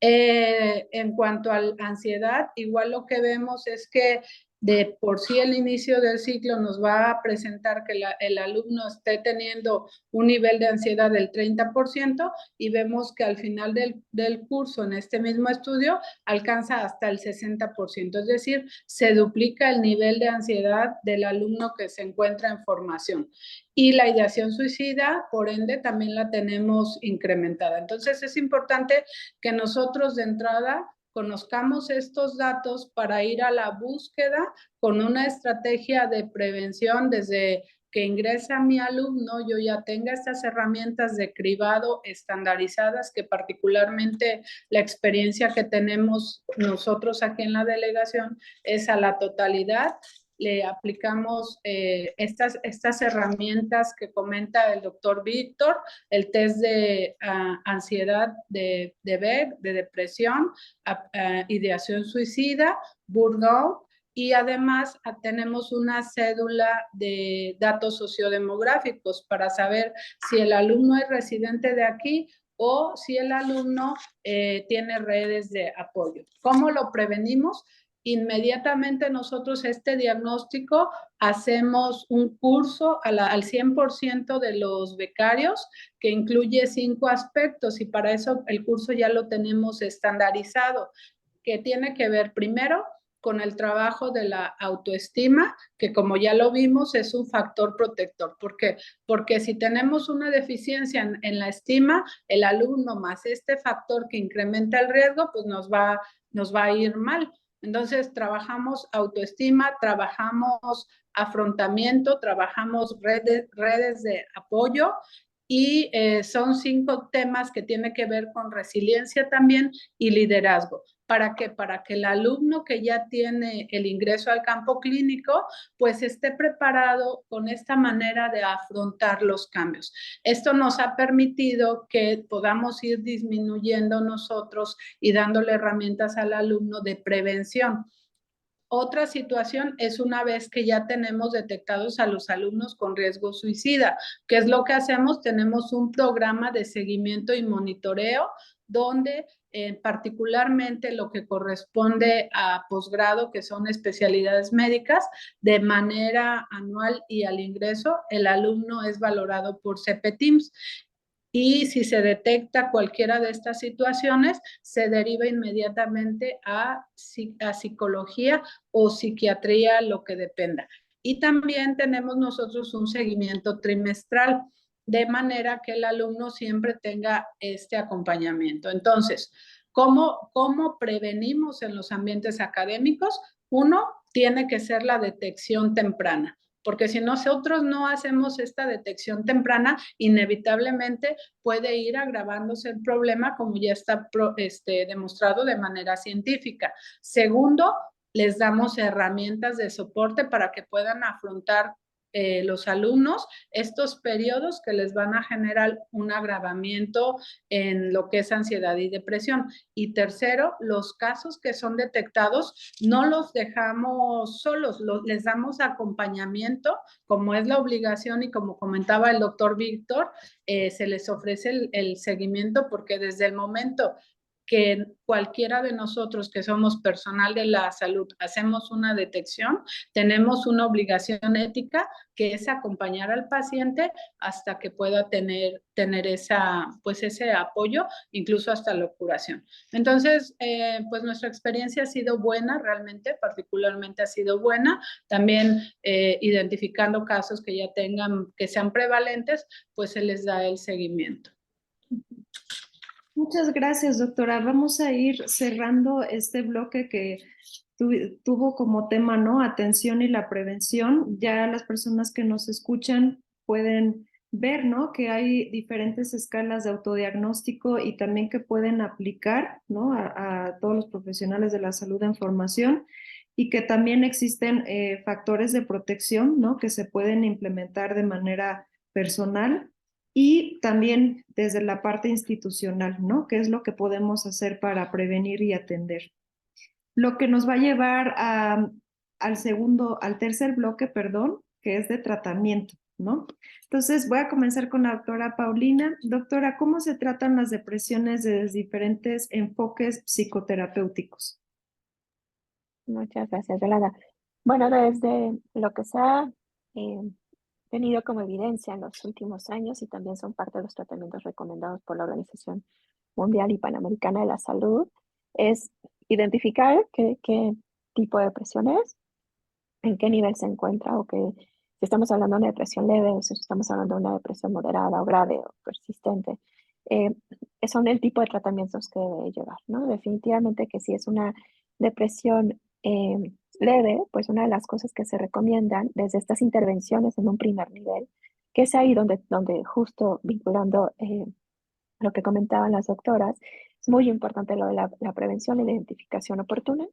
En cuanto a la ansiedad, igual lo que vemos es que de por sí el inicio del ciclo nos va a presentar que el alumno esté teniendo un nivel de ansiedad del 30% y vemos que al final del curso en este mismo estudio alcanza hasta el 60%, es decir, se duplica el nivel de ansiedad del alumno que se encuentra en formación. Y la ideación suicida, por ende, también la tenemos incrementada. Entonces es importante que nosotros de entrada conozcamos estos datos para ir a la búsqueda con una estrategia de prevención desde que ingresa mi alumno, yo ya tenga estas herramientas de cribado estandarizadas, que particularmente la experiencia que tenemos nosotros aquí en la delegación es a la totalidad. Le aplicamos estas herramientas que comenta el doctor Víctor, el test de ansiedad de Beck, de depresión, ideación suicida, burnout, y además tenemos una cédula de datos sociodemográficos para saber si el alumno es residente de aquí o si el alumno tiene redes de apoyo. ¿Cómo lo prevenimos? Inmediatamente nosotros este diagnóstico hacemos un curso al 100% de los becarios que incluye 5 aspectos y para eso el curso ya lo tenemos estandarizado, que tiene que ver primero con el trabajo de la autoestima, que como ya lo vimos es un factor protector. ¿Por qué? Porque si tenemos una deficiencia en la estima, el alumno más este factor que incrementa el riesgo, pues nos va a ir mal. Entonces, trabajamos autoestima, trabajamos afrontamiento, trabajamos redes de apoyo y son 5 temas que tienen que ver con resiliencia también y liderazgo. ¿Para qué? Para que el alumno que ya tiene el ingreso al campo clínico, pues esté preparado con esta manera de afrontar los cambios. Esto nos ha permitido que podamos ir disminuyendo nosotros y dándole herramientas al alumno de prevención. Otra situación es una vez que ya tenemos detectados a los alumnos con riesgo suicida. ¿Qué es lo que hacemos? Tenemos un programa de seguimiento y monitoreo donde particularmente lo que corresponde a posgrado, que son especialidades médicas, de manera anual y al ingreso, el alumno es valorado por CPTIMS. Y si se detecta cualquiera de estas situaciones, se deriva inmediatamente a psicología o psiquiatría, lo que dependa. Y también tenemos nosotros un seguimiento trimestral, de manera que el alumno siempre tenga este acompañamiento. Entonces, ¿cómo prevenimos en los ambientes académicos? Uno, tiene que ser la detección temprana. Porque si nosotros no hacemos esta detección temprana, inevitablemente puede ir agravándose el problema, como ya está demostrado de manera científica. Segundo, les damos herramientas de soporte para que puedan afrontar los alumnos estos periodos que les van a generar un agravamiento en lo que es ansiedad y depresión. Y tercero, los casos que son detectados no los dejamos solos, les damos acompañamiento, como es la obligación y como comentaba el doctor Víctor, se les ofrece el seguimiento, porque desde el momento que cualquiera de nosotros que somos personal de la salud hacemos una detección, tenemos una obligación ética que es acompañar al paciente hasta que pueda tener pues ese apoyo, incluso hasta la curación. Entonces, pues nuestra experiencia ha sido buena, realmente, particularmente ha sido buena. También identificando casos que ya que sean prevalentes, pues se les da el seguimiento. Muchas gracias, doctora. Vamos a ir cerrando este bloque que tuvo como tema, ¿no? Atención y la prevención. Ya las personas que nos escuchan pueden ver, ¿no? Que hay diferentes escalas de autodiagnóstico y también que pueden aplicar, ¿no? A todos los profesionales de la salud en formación, y que también existen factores de protección, ¿no? Que se pueden implementar de manera personal y también desde la parte institucional, ¿no? ¿Qué es lo que podemos hacer para prevenir y atender? Lo que nos va a llevar al tercer bloque, perdón, que es de tratamiento, ¿no? Entonces voy a comenzar con la doctora Paulina. Doctora, ¿cómo se tratan las depresiones desde diferentes enfoques psicoterapéuticos? Muchas gracias, Yolanda. Bueno, desde lo que se ha tenido como evidencia en los últimos años y también son parte de los tratamientos recomendados por la Organización Mundial y Panamericana de la Salud, es identificar qué tipo de depresión es, en qué nivel se encuentra, o si estamos hablando de una depresión leve, o si estamos hablando de una depresión moderada o grave o persistente. Son el tipo de tratamientos que debe llevar, ¿no? Definitivamente que si es una depresión leve, pues una de las cosas que se recomiendan desde estas intervenciones en un primer nivel, que es ahí donde justo vinculando lo que comentaban las doctoras, es muy importante lo de la prevención y la identificación oportuna,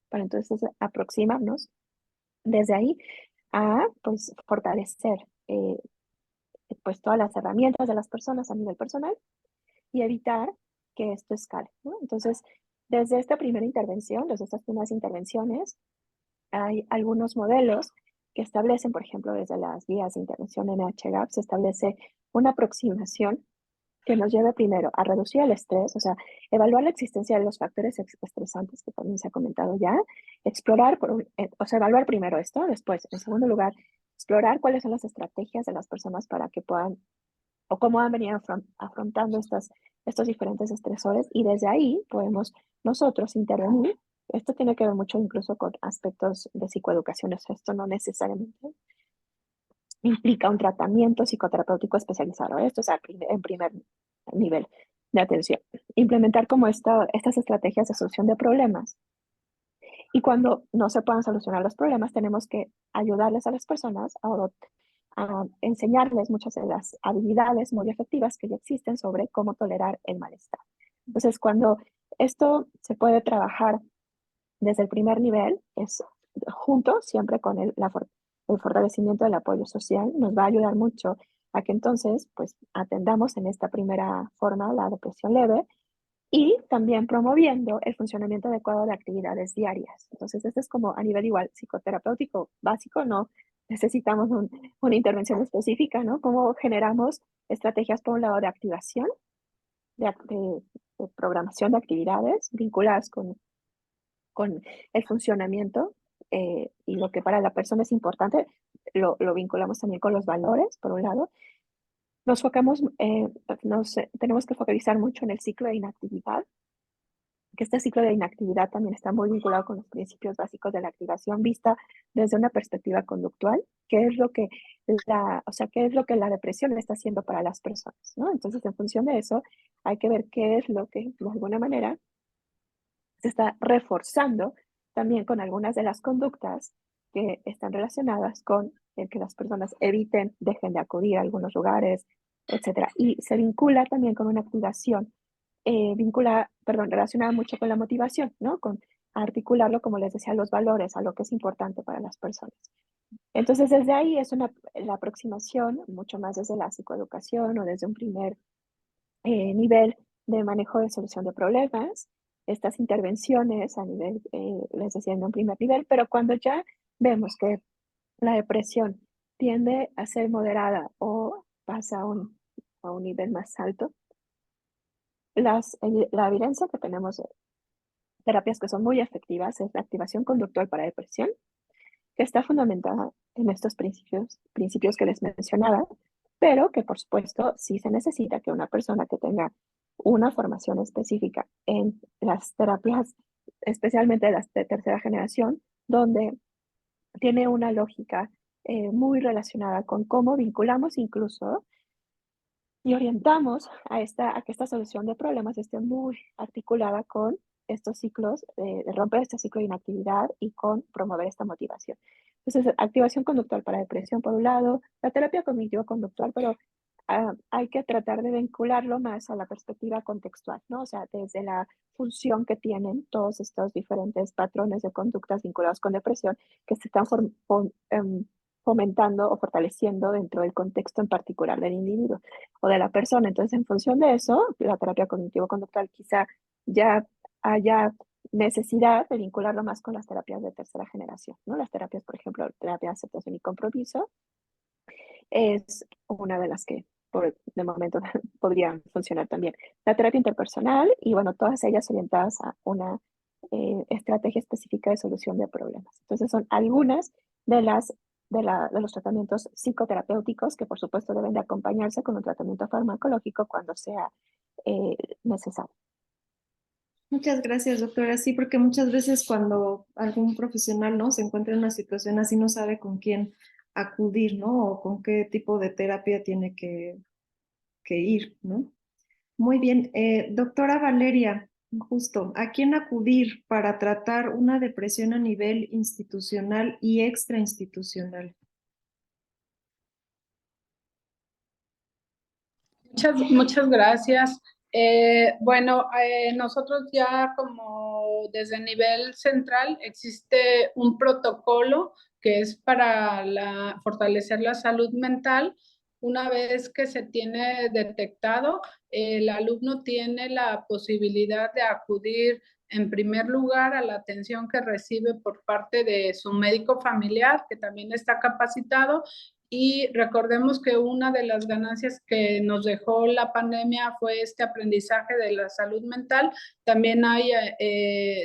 para entonces aproximarnos desde ahí a pues fortalecer pues todas las herramientas de las personas a nivel personal y evitar que esto escale, ¿no? Entonces, desde esta primera intervención, desde estas primeras intervenciones, hay algunos modelos que establecen, por ejemplo, desde las guías de intervención NHGAP, se establece una aproximación que nos lleve primero a reducir el estrés, o sea, evaluar la existencia de los factores estresantes que también se ha comentado ya, explorar, o sea, evaluar primero esto, después, en segundo lugar, explorar cuáles son las estrategias de las personas para que puedan, o cómo han venido afrontando estos diferentes estresores, y desde ahí podemos nosotros intervenir. Esto tiene que ver mucho incluso con aspectos de psicoeducación, o sea, esto no necesariamente implica un tratamiento psicoterapéutico especializado. Esto es en primer nivel de atención. Implementar como estas estrategias de solución de problemas. Y cuando no se puedan solucionar los problemas, tenemos que ayudarles a las personas a enseñarles muchas de las habilidades muy efectivas que ya existen sobre cómo tolerar el malestar. Entonces, cuando esto se puede trabajar desde el primer nivel, es junto siempre con el fortalecimiento del apoyo social, nos va a ayudar mucho a que entonces pues atendamos en esta primera forma la depresión leve, y también promoviendo el funcionamiento adecuado de actividades diarias. Entonces, esto es como a nivel igual psicoterapéutico básico, no necesitamos una intervención específica, ¿no? Cómo generamos estrategias, por un lado, de activación, de programación de actividades vinculadas con el funcionamiento, y lo que para la persona es importante, lo vinculamos también con los valores, por un lado. Tenemos que focalizar mucho en el ciclo de inactividad, que este ciclo de inactividad también está muy vinculado con los principios básicos de la activación vista desde una perspectiva conductual, qué es lo que qué es lo que la depresión está haciendo para las personas, ¿no? Entonces, en función de eso, hay que ver qué es lo que, de alguna manera, se está reforzando también con algunas de las conductas que están relacionadas con el que las personas eviten, dejen de acudir a algunos lugares, etcétera. Y se vincula también con una activación relacionada mucho con la motivación, ¿no? Con articularlo, como les decía, a los valores, a lo que es importante para las personas. Entonces, desde ahí es la aproximación, mucho más desde la psicoeducación o desde un primer nivel de manejo de solución de problemas, estas intervenciones a nivel, les decía, en un primer nivel, pero cuando ya vemos que la depresión tiende a ser moderada o pasa a un nivel más alto, la evidencia que tenemos de terapias que son muy efectivas es la activación conductual para depresión, que está fundamentada en estos principios que les mencionaba, pero que por supuesto sí se necesita que una persona que tenga una formación específica en las terapias, especialmente las de tercera generación, donde tiene una lógica muy relacionada con cómo vinculamos incluso y orientamos a que esta solución de problemas esté muy articulada con estos ciclos, de romper este ciclo de inactividad y con promover esta motivación. Entonces, activación conductual para depresión por un lado, la terapia cognitivo-conductual, pero hay que tratar de vincularlo más a la perspectiva contextual, ¿no? O sea, desde la función que tienen todos estos diferentes patrones de conductas vinculados con depresión que se están fomentando o fortaleciendo dentro del contexto en particular del individuo o de la persona. Entonces, en función de eso, la terapia cognitivo-conductual quizá ya haya necesidad de vincularlo más con las terapias de tercera generación, ¿no? Las terapias, por ejemplo, terapia de aceptación y compromiso, es una de las que de momento podrían funcionar también. La terapia interpersonal y, bueno, todas ellas orientadas a una estrategia específica de solución de problemas. Entonces, son algunas de los tratamientos psicoterapéuticos que, por supuesto, deben de acompañarse con un tratamiento farmacológico cuando sea necesario. Muchas gracias, doctora. Sí, porque muchas veces cuando algún profesional, ¿no?, se encuentra en una situación así, no sabe con quién acudir, ¿no? O con qué tipo de terapia tiene que ir, ¿no? Muy bien. Doctora Valeria, justo, ¿a quién acudir para tratar una depresión a nivel institucional y extrainstitucional? Muchas gracias. Bueno, nosotros ya como desde nivel central existe un protocolo que es para fortalecer la salud mental. Una vez que se tiene detectado, el alumno tiene la posibilidad de acudir en primer lugar a la atención que recibe por parte de su médico familiar, que también está capacitado. Y recordemos que una de las ganancias que nos dejó la pandemia fue este aprendizaje de la salud mental. También hay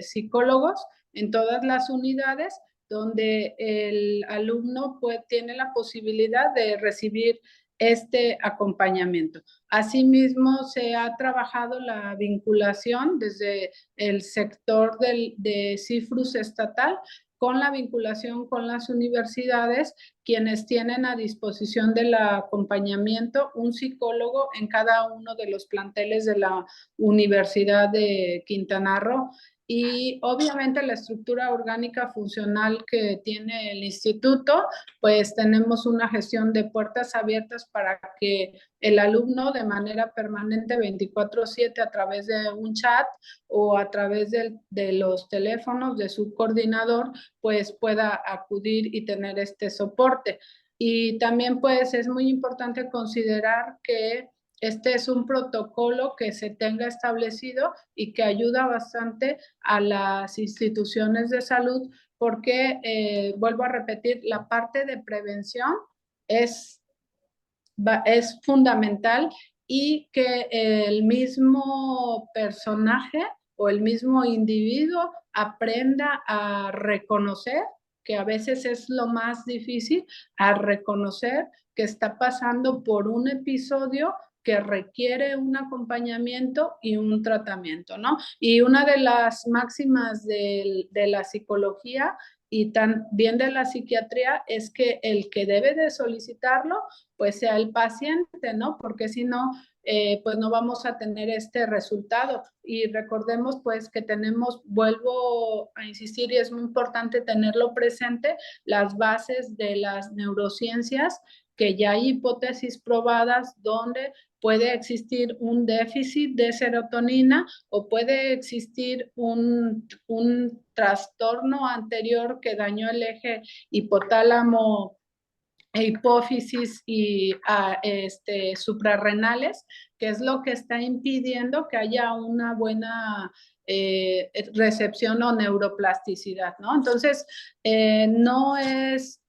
psicólogos en todas las unidades donde el alumno tiene la posibilidad de recibir este acompañamiento. Asimismo, se ha trabajado la vinculación desde el sector de CIFRUS estatal con la vinculación con las universidades, quienes tienen a disposición del acompañamiento un psicólogo en cada uno de los planteles de la Universidad de Quintana Roo. Y obviamente la estructura orgánica funcional que tiene el instituto, pues tenemos una gestión de puertas abiertas para que el alumno de manera permanente 24/7 a través de un chat o a través de los teléfonos de su coordinador, pues pueda acudir y tener este soporte. Y también pues es muy importante considerar que este es un protocolo que se tenga establecido y que ayuda bastante a las instituciones de salud porque, vuelvo a repetir, la parte de prevención es fundamental y que el mismo personaje o el mismo individuo aprenda a reconocer, que a veces es lo más difícil, a reconocer que está pasando por un episodio que requiere un acompañamiento y un tratamiento, ¿no? Y una de las máximas de la psicología y también de la psiquiatría es que el que debe de solicitarlo pues sea el paciente, ¿no? Porque si no, pues no vamos a tener este resultado. Y recordemos pues que vuelvo a insistir y es muy importante tenerlo presente, las bases de las neurociencias que ya hay hipótesis probadas donde puede existir un déficit de serotonina o puede existir un trastorno anterior que dañó el eje hipotálamo e hipófisis y suprarrenales, que es lo que está impidiendo que haya una buena recepción o neuroplasticidad, ¿no? Entonces, no es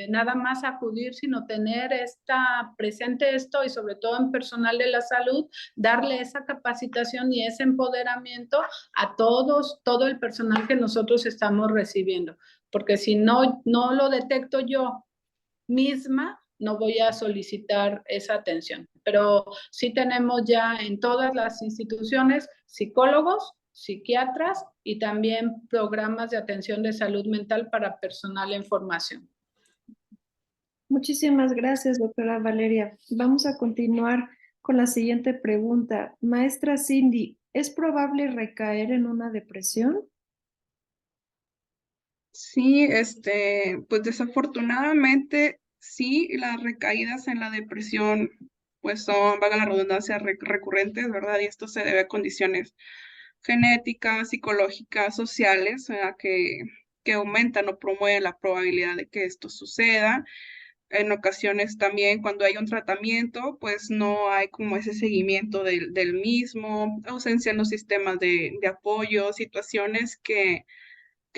nada más acudir, sino tener presente esto y sobre todo en personal de la salud, darle esa capacitación y ese empoderamiento a todo el personal que nosotros estamos recibiendo, porque si no lo detecto yo misma, no voy a solicitar esa atención. Pero sí tenemos ya en todas las instituciones psicólogos, psiquiatras y también programas de atención de salud mental para personal en formación. Muchísimas gracias, doctora Valeria. Vamos a continuar con la siguiente pregunta. Maestra Cindy, ¿es probable recaer en una depresión? Sí, pues desafortunadamente sí, las recaídas en la depresión pues son, valga la redundancia, recurrentes, ¿verdad? Y esto se debe a condiciones genéticas, psicológicas, sociales, ¿verdad? Que aumentan o promueven la probabilidad de que esto suceda. En ocasiones también cuando hay un tratamiento, pues no hay como ese seguimiento del mismo, ausencia en los sistemas de apoyo, situaciones que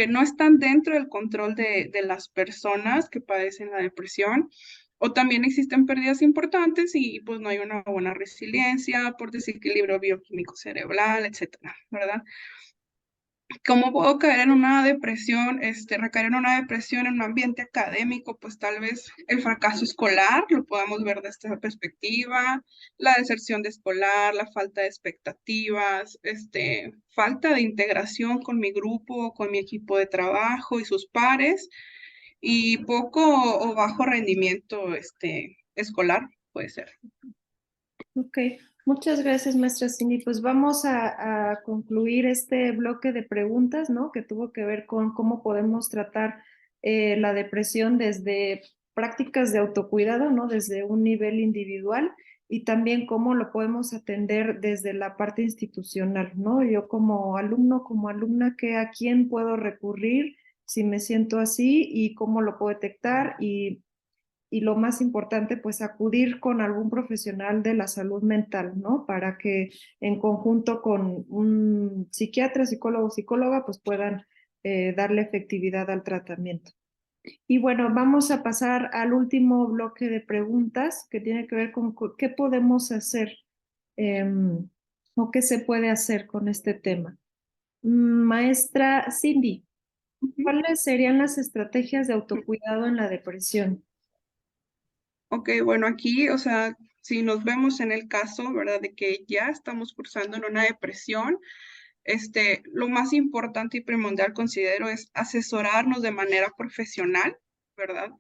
no están dentro del control de las personas que padecen la depresión, o también existen pérdidas importantes y pues no hay una buena resiliencia por desequilibrio bioquímico cerebral, etcétera, ¿verdad? ¿Cómo puedo caer en una depresión, recaer en una depresión en un ambiente académico? Pues tal vez el fracaso escolar, lo podamos ver desde esta perspectiva, la deserción de escolar, la falta de expectativas, falta de integración con mi grupo, con mi equipo de trabajo y sus pares, y poco o bajo rendimiento, escolar, puede ser. Ok, muchas gracias, maestra Cindy. Pues vamos a concluir este bloque de preguntas, ¿no? Que tuvo que ver con cómo podemos tratar la depresión desde prácticas de autocuidado, ¿no? Desde un nivel individual y también cómo lo podemos atender desde la parte institucional, ¿no? Yo como alumno, como alumna, ¿a quién puedo recurrir si me siento así y cómo lo puedo detectar? Y lo más importante, pues acudir con algún profesional de la salud mental, ¿no? Para que en conjunto con un psiquiatra, psicólogo, psicóloga, pues puedan darle efectividad al tratamiento. Y bueno, vamos a pasar al último bloque de preguntas que tiene que ver con qué podemos hacer o qué se puede hacer con este tema. Maestra Cindy, ¿cuáles serían las estrategias de autocuidado en la depresión? Ok, bueno, aquí, o sea, si nos vemos en el caso, ¿verdad? De que ya estamos cursando en una depresión, lo más importante y primordial considero es asesorarnos de manera profesional, ¿verdad?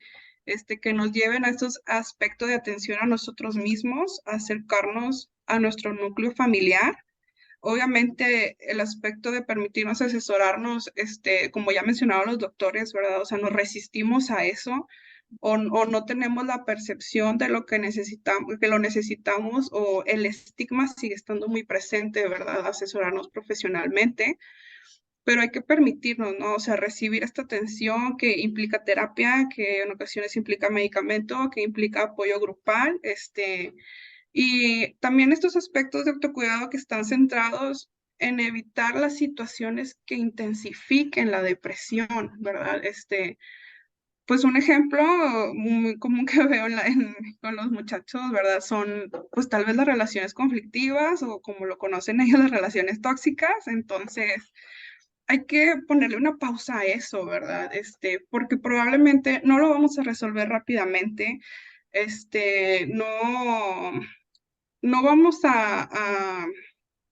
Que nos lleven a estos aspectos de atención a nosotros mismos, acercarnos a nuestro núcleo familiar. Obviamente, el aspecto de permitirnos asesorarnos, como ya mencionaban los doctores, ¿verdad? O sea, nos resistimos a eso o no tenemos la percepción de lo que necesitamos, que lo necesitamos, o el estigma sigue estando muy presente, ¿verdad? Asesorarnos profesionalmente, pero hay que permitirnos, ¿no? O sea, recibir esta atención que implica terapia, que en ocasiones implica medicamento, que implica apoyo grupal, y también estos aspectos de autocuidado que están centrados en evitar las situaciones que intensifiquen la depresión, ¿verdad? Pues un ejemplo muy común que veo con los muchachos, ¿verdad? Son pues tal vez las relaciones conflictivas o como lo conocen ellos, las relaciones tóxicas. Entonces hay que ponerle una pausa a eso, ¿verdad? Porque probablemente no lo vamos a resolver rápidamente. No vamos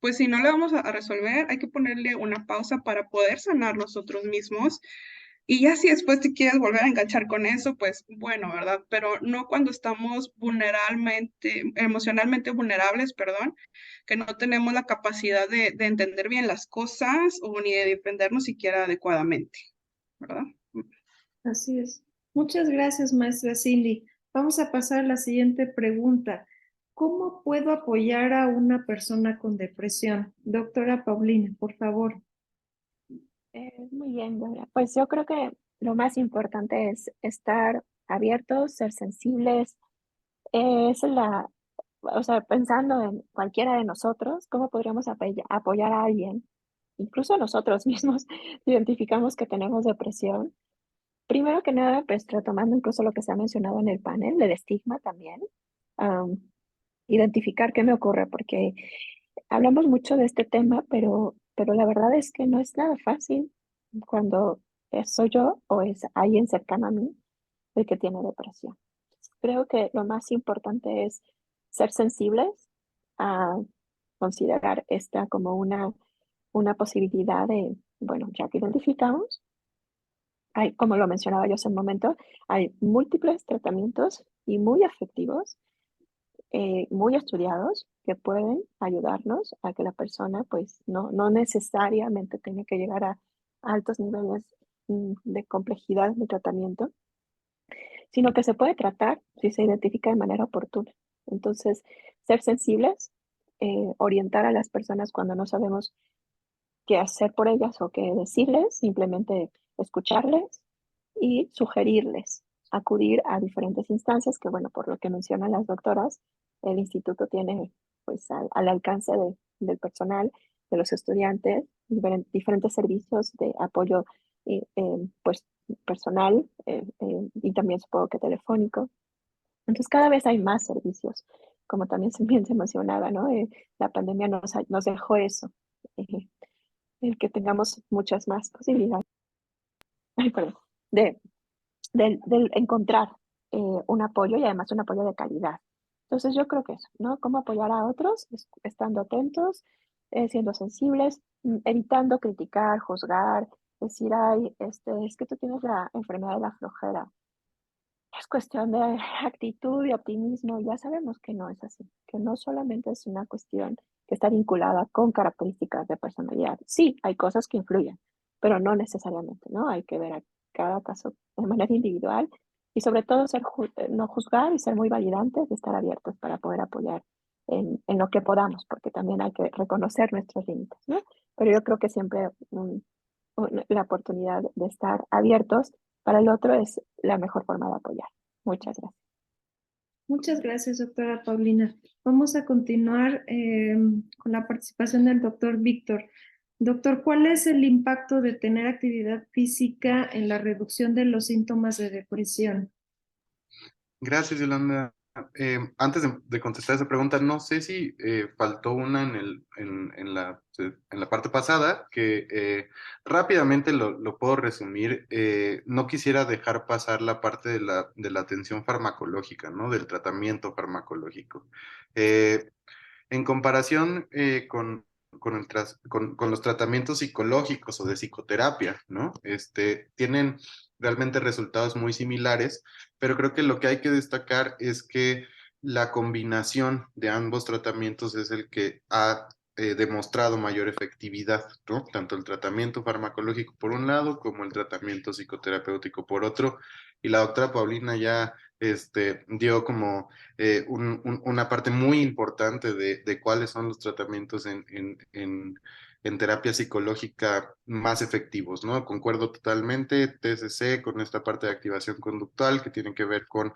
pues si no le vamos a resolver, hay que ponerle una pausa para poder sanar nosotros mismos. Y ya si después te quieres volver a enganchar con eso, pues bueno, ¿verdad? Pero no cuando estamos emocionalmente vulnerables, perdón, que no tenemos la capacidad de entender bien las cosas o ni de defendernos siquiera adecuadamente, ¿verdad? Así es. Muchas gracias, maestra Cindy. Vamos a pasar a la siguiente pregunta. ¿Cómo puedo apoyar a una persona con depresión? Doctora Paulina, por favor. Muy bien, Dora. Pues yo creo que lo más importante es estar abiertos, ser sensibles. O sea, pensando en cualquiera de nosotros, ¿cómo podríamos apoyar a alguien? Incluso nosotros mismos identificamos que tenemos depresión. Primero que nada, pues retomando incluso lo que se ha mencionado en el panel del estigma también, am, identificar qué me ocurre, porque hablamos mucho de este tema, pero la verdad es que no es nada fácil cuando soy yo o es alguien cercano a mí el que tiene depresión. Creo que lo más importante es ser sensibles a considerar esta como una posibilidad de, bueno, ya que identificamos, hay, como lo mencionaba yo hace un momento, hay múltiples tratamientos y muy efectivos, muy estudiados, que pueden ayudarnos a que la persona pues no necesariamente tenga que llegar a altos niveles de complejidad de tratamiento, sino que se puede tratar si se identifica de manera oportuna. Entonces, ser sensibles, orientar a las personas cuando no sabemos qué hacer por ellas o qué decirles, simplemente escucharles y sugerirles acudir a diferentes instancias que, bueno, por lo que mencionan las doctoras, el instituto tiene pues al alcance del personal, de los estudiantes, diferentes servicios de apoyo pues personal y también supongo que telefónico. Entonces cada vez hay más servicios, como también bien se mencionaba, ¿no? La pandemia nos dejó eso, eh, el que tengamos muchas más posibilidades, ay, perdón, de, del encontrar un apoyo y además un apoyo de calidad. Entonces yo creo que eso, ¿no? Cómo apoyar a otros, estando atentos, siendo sensibles, evitando criticar, juzgar, decir, ay, es que tú tienes la enfermedad de la flojera. Es cuestión de actitud y optimismo. Ya sabemos que no es así, que no solamente es una cuestión que está vinculada con características de personalidad. Sí, hay cosas que influyen, pero no necesariamente, ¿no? Hay que ver a cada caso de manera individual y sobre todo no juzgar y ser muy validantes y estar abiertos para poder apoyar en lo que podamos, porque también hay que reconocer nuestros límites, ¿no? Pero yo creo que siempre la oportunidad de estar abiertos para el otro es la mejor forma de apoyar. Muchas gracias. Muchas gracias, doctora Paulina. Vamos a continuar con la participación del doctor Víctor. Doctor, ¿cuál es el impacto de tener actividad física en la reducción de los síntomas de depresión? Gracias, Yolanda. Antes de contestar esa pregunta, no sé si faltó una en la parte pasada, que rápidamente lo puedo resumir. No quisiera dejar pasar la parte de la atención farmacológica, ¿no? Del tratamiento farmacológico. Eh, en comparación con los tratamientos psicológicos o de psicoterapia, ¿no? Tienen realmente resultados muy similares, pero creo que lo que hay que destacar es que la combinación de ambos tratamientos es el que ha demostrado mayor efectividad, ¿no? Tanto el tratamiento farmacológico por un lado como el tratamiento psicoterapéutico por otro. Y la doctora Paulina ya dio como una parte muy importante de cuáles son los tratamientos en terapia psicológica más efectivos, ¿no? Concuerdo totalmente, TCC con esta parte de activación conductual que tiene que ver con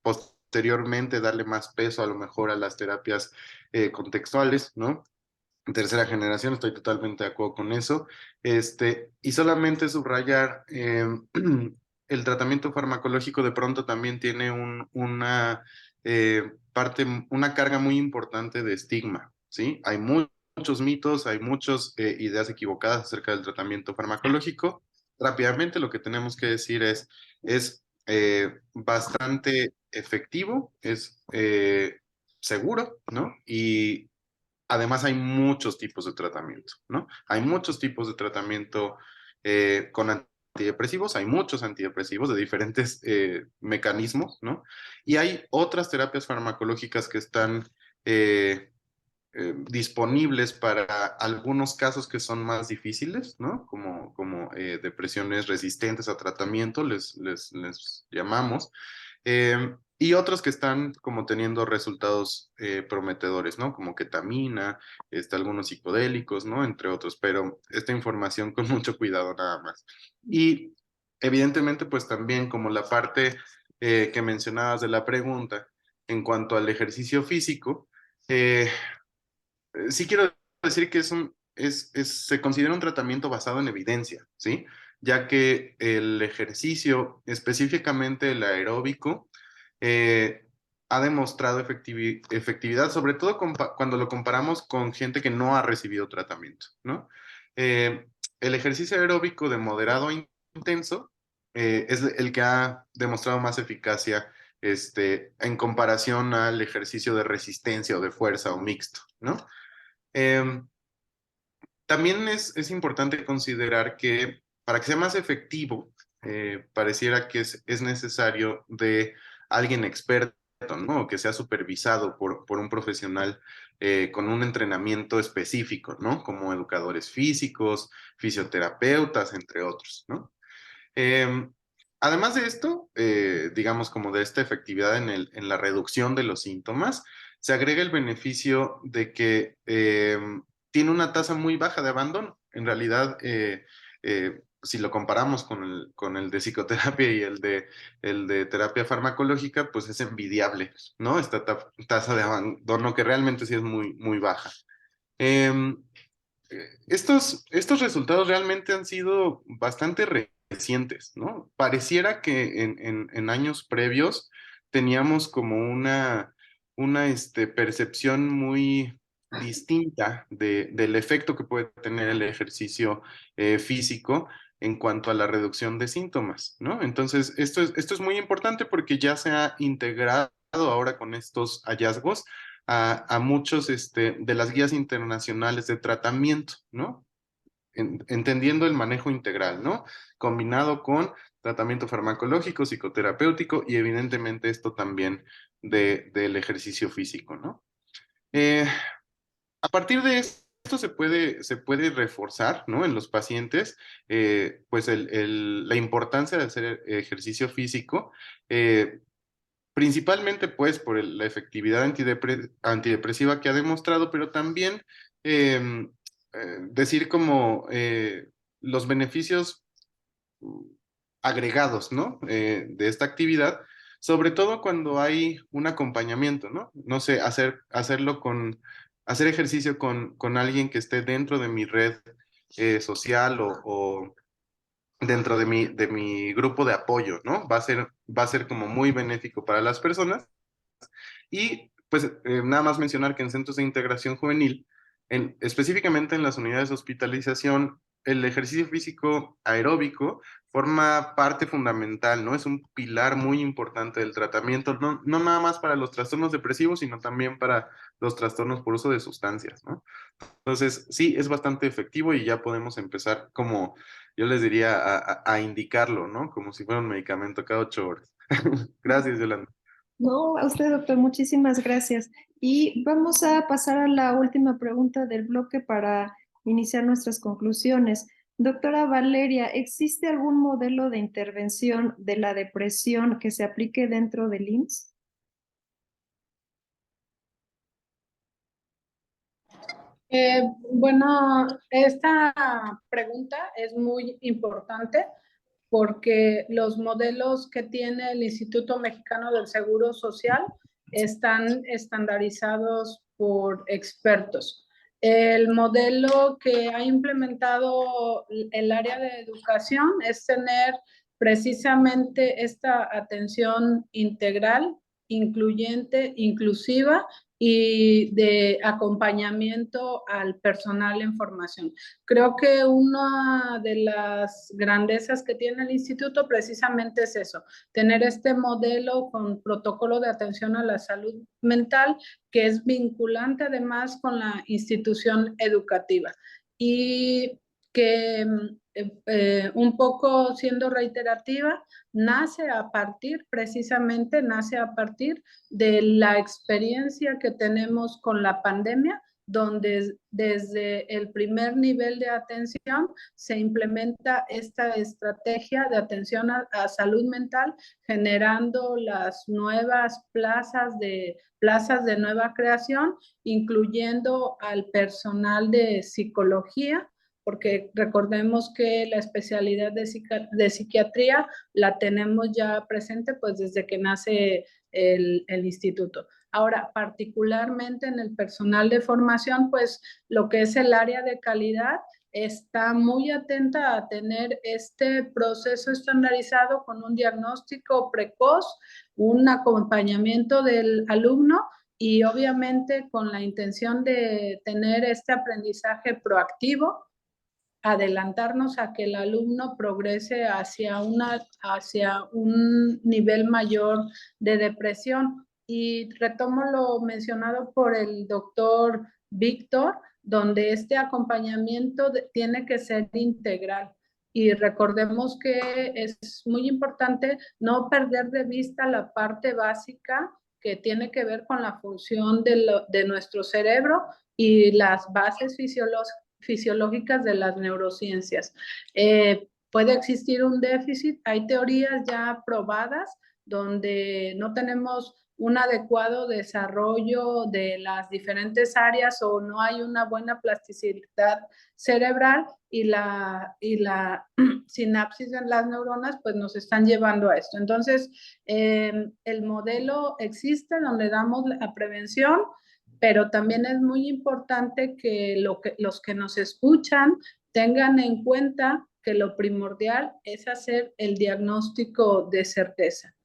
posteriormente darle más peso a lo mejor a las terapias contextuales, ¿no? Tercera generación, estoy totalmente de acuerdo con eso. Y solamente subrayar, el tratamiento farmacológico de pronto también tiene una carga muy importante de estigma, ¿sí? Hay muchos mitos, hay muchas ideas equivocadas acerca del tratamiento farmacológico. Rápidamente lo que tenemos que decir es bastante efectivo, es seguro, ¿no? Y además hay muchos tipos de tratamiento, ¿no? Hay muchos tipos de tratamiento con antidepresivos, hay muchos antidepresivos de diferentes mecanismos, ¿no? Y hay otras terapias farmacológicas que están disponibles para algunos casos que son más difíciles, ¿no? Como depresiones resistentes a tratamiento, les llamamos. Y otros que están como teniendo resultados prometedores, ¿no? Como ketamina, algunos psicodélicos, ¿no? Entre otros, pero esta información con mucho cuidado nada más. Y evidentemente, pues también como la parte que mencionabas de la pregunta en cuanto al ejercicio físico, sí quiero decir que se considera un tratamiento basado en evidencia, ¿sí? Ya que el ejercicio, específicamente el aeróbico, eh, ha demostrado efectividad, sobre todo cuando lo comparamos con gente que no ha recibido tratamiento, ¿no? Eh, el ejercicio aeróbico de moderado a intenso es el que ha demostrado más eficacia en comparación al ejercicio de resistencia o de fuerza o mixto, ¿no? Eh, También es importante considerar que para que sea más efectivo, pareciera que es necesario de alguien experto, ¿no? Que sea supervisado por un profesional con un entrenamiento específico, ¿no? Como educadores físicos, fisioterapeutas, entre otros, ¿no? Eh, Además de esto, digamos como de esta efectividad en la reducción de los síntomas, se agrega el beneficio de que tiene una tasa muy baja de abandono. En realidad, si lo comparamos con el de psicoterapia y el de terapia farmacológica, pues es envidiable, ¿no? Esta tasa de abandono que realmente sí es muy, muy baja. Em, estos resultados realmente han sido bastante recientes, ¿no? Pareciera que en años previos teníamos como una percepción muy distinta del efecto que puede tener el ejercicio físico en cuanto a la reducción de síntomas, ¿no? Entonces, esto es muy importante porque ya se ha integrado ahora con estos hallazgos a muchos de las guías internacionales de tratamiento, ¿no? Entendiendo el manejo integral, ¿no? Combinado con tratamiento farmacológico, psicoterapéutico y evidentemente esto también del ejercicio físico, ¿no? Eh, a partir de esto se puede reforzar, ¿no? En los pacientes, pues la importancia de hacer ejercicio físico, principalmente pues por la efectividad antidepresiva que ha demostrado, pero también eh, decir como los beneficios agregados, ¿no? De esta actividad, sobre todo cuando hay un acompañamiento, ¿no? No sé, hacer ejercicio con alguien que esté dentro de mi red social o dentro de mi grupo de apoyo, ¿no? Va a ser como muy benéfico para las personas y pues nada más mencionar que en centros de integración juvenil, específicamente en las unidades de hospitalización, el ejercicio físico aeróbico forma parte fundamental, ¿no? Es un pilar muy importante del tratamiento, no nada más para los trastornos depresivos, sino también para los trastornos por uso de sustancias, ¿no? Entonces, sí, es bastante efectivo y ya podemos empezar como, yo les diría, a indicarlo, ¿no? Como si fuera un medicamento cada 8 horas. Gracias, Yolanda. No, a usted, doctor, muchísimas gracias. Y vamos a pasar a la última pregunta del bloque para iniciar nuestras conclusiones. Doctora Valeria, ¿existe algún modelo de intervención de la depresión que se aplique dentro del IMSS? Bueno, esta pregunta es muy importante porque los modelos que tiene el Instituto Mexicano del Seguro Social están estandarizados por expertos. El modelo que ha implementado el área de educación es tener precisamente esta atención integral, incluyente, inclusiva y de acompañamiento al personal en formación. Creo que una de las grandezas que tiene el instituto precisamente es eso, tener este modelo con protocolo de atención a la salud mental que es vinculante además con la institución educativa y que un poco siendo reiterativa, nace a partir de la experiencia que tenemos con la pandemia, donde desde el primer nivel de atención se implementa esta estrategia de atención a salud mental, generando las nuevas plazas de nueva creación, incluyendo al personal de psicología, porque recordemos que la especialidad de psiquiatría la tenemos ya presente pues desde que nace el instituto. Ahora, particularmente en el personal de formación, pues lo que es el área de calidad está muy atenta a tener este proceso estandarizado con un diagnóstico precoz, un acompañamiento del alumno y obviamente con la intención de tener este aprendizaje proactivo, adelantarnos a que el alumno progrese hacia un nivel mayor de depresión. Y retomo lo mencionado por el doctor Víctor, donde este acompañamiento tiene que ser integral. Y recordemos que es muy importante no perder de vista la parte básica que tiene que ver con la función de nuestro cerebro y las bases fisiológicas de las neurociencias. Puede existir un déficit, hay teorías ya probadas donde no tenemos un adecuado desarrollo de las diferentes áreas o no hay una buena plasticidad cerebral y la sinapsis en las neuronas pues nos están llevando a esto. Entonces, el modelo existe donde damos la prevención, pero también es muy importante que los que nos escuchan tengan en cuenta que lo primordial es hacer el diagnóstico de certeza.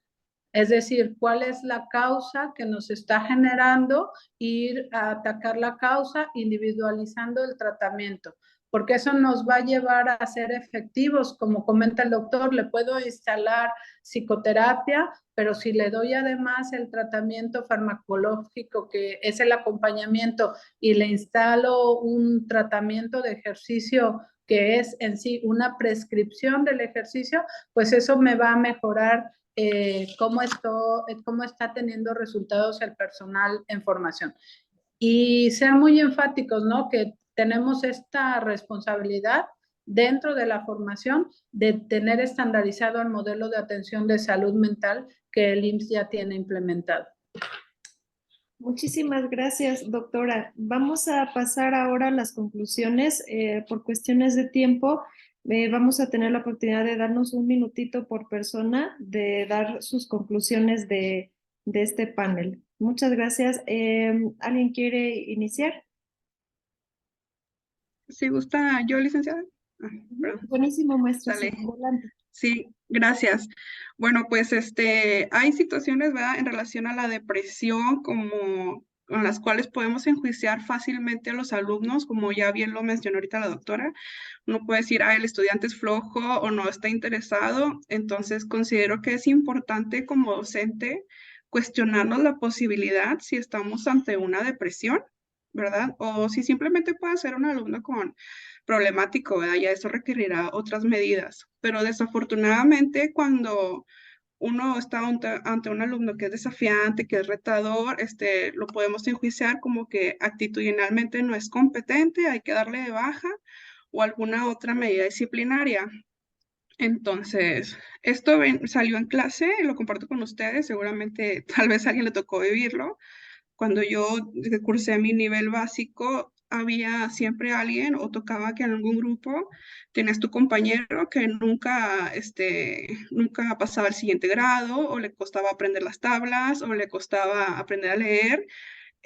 Es decir, cuál es la causa que nos está generando, ir a atacar la causa individualizando el tratamiento, porque eso nos va a llevar a ser efectivos. Como comenta el doctor, le puedo instalar psicoterapia, pero si le doy además el tratamiento farmacológico, que es el acompañamiento, y le instalo un tratamiento de ejercicio que es en sí una prescripción del ejercicio, pues eso me va a mejorar cómo está teniendo resultados el personal en formación. Y ser muy enfáticos, ¿no? Que tenemos esta responsabilidad dentro de la formación de tener estandarizado el modelo de atención de salud mental que el IMSS ya tiene implementado. Muchísimas gracias, doctora. Vamos a pasar ahora a las conclusiones. Por cuestiones de tiempo, vamos a tener la oportunidad de darnos un minutito por persona, de dar sus conclusiones de este panel. Muchas gracias. ¿Alguien quiere iniciar? Si gusta yo, licenciada. Buenísimo, maestra. Dale. Sí, adelante. Sí, gracias. Bueno, pues hay situaciones, ¿verdad?, en relación a la depresión como con las cuales podemos enjuiciar fácilmente a los alumnos, como ya bien lo mencionó ahorita la doctora. Uno puede decir, el estudiante es flojo o no está interesado. Entonces, considero que es importante como docente cuestionarnos la posibilidad si estamos ante una depresión, ¿verdad? O si simplemente puede ser un alumno con problemático, ¿verdad? Ya eso requerirá otras medidas. Pero desafortunadamente cuando uno está ante un alumno que es desafiante, que es retador, lo podemos enjuiciar como que actitudinalmente no es competente, hay que darle de baja o alguna otra medida disciplinaria. Entonces, esto salió en clase, lo comparto con ustedes, seguramente tal vez a alguien le tocó vivirlo. Cuando yo cursé mi nivel básico, había siempre alguien o tocaba que en algún grupo tenías tu compañero que nunca pasaba al siguiente grado o le costaba aprender las tablas o le costaba aprender a leer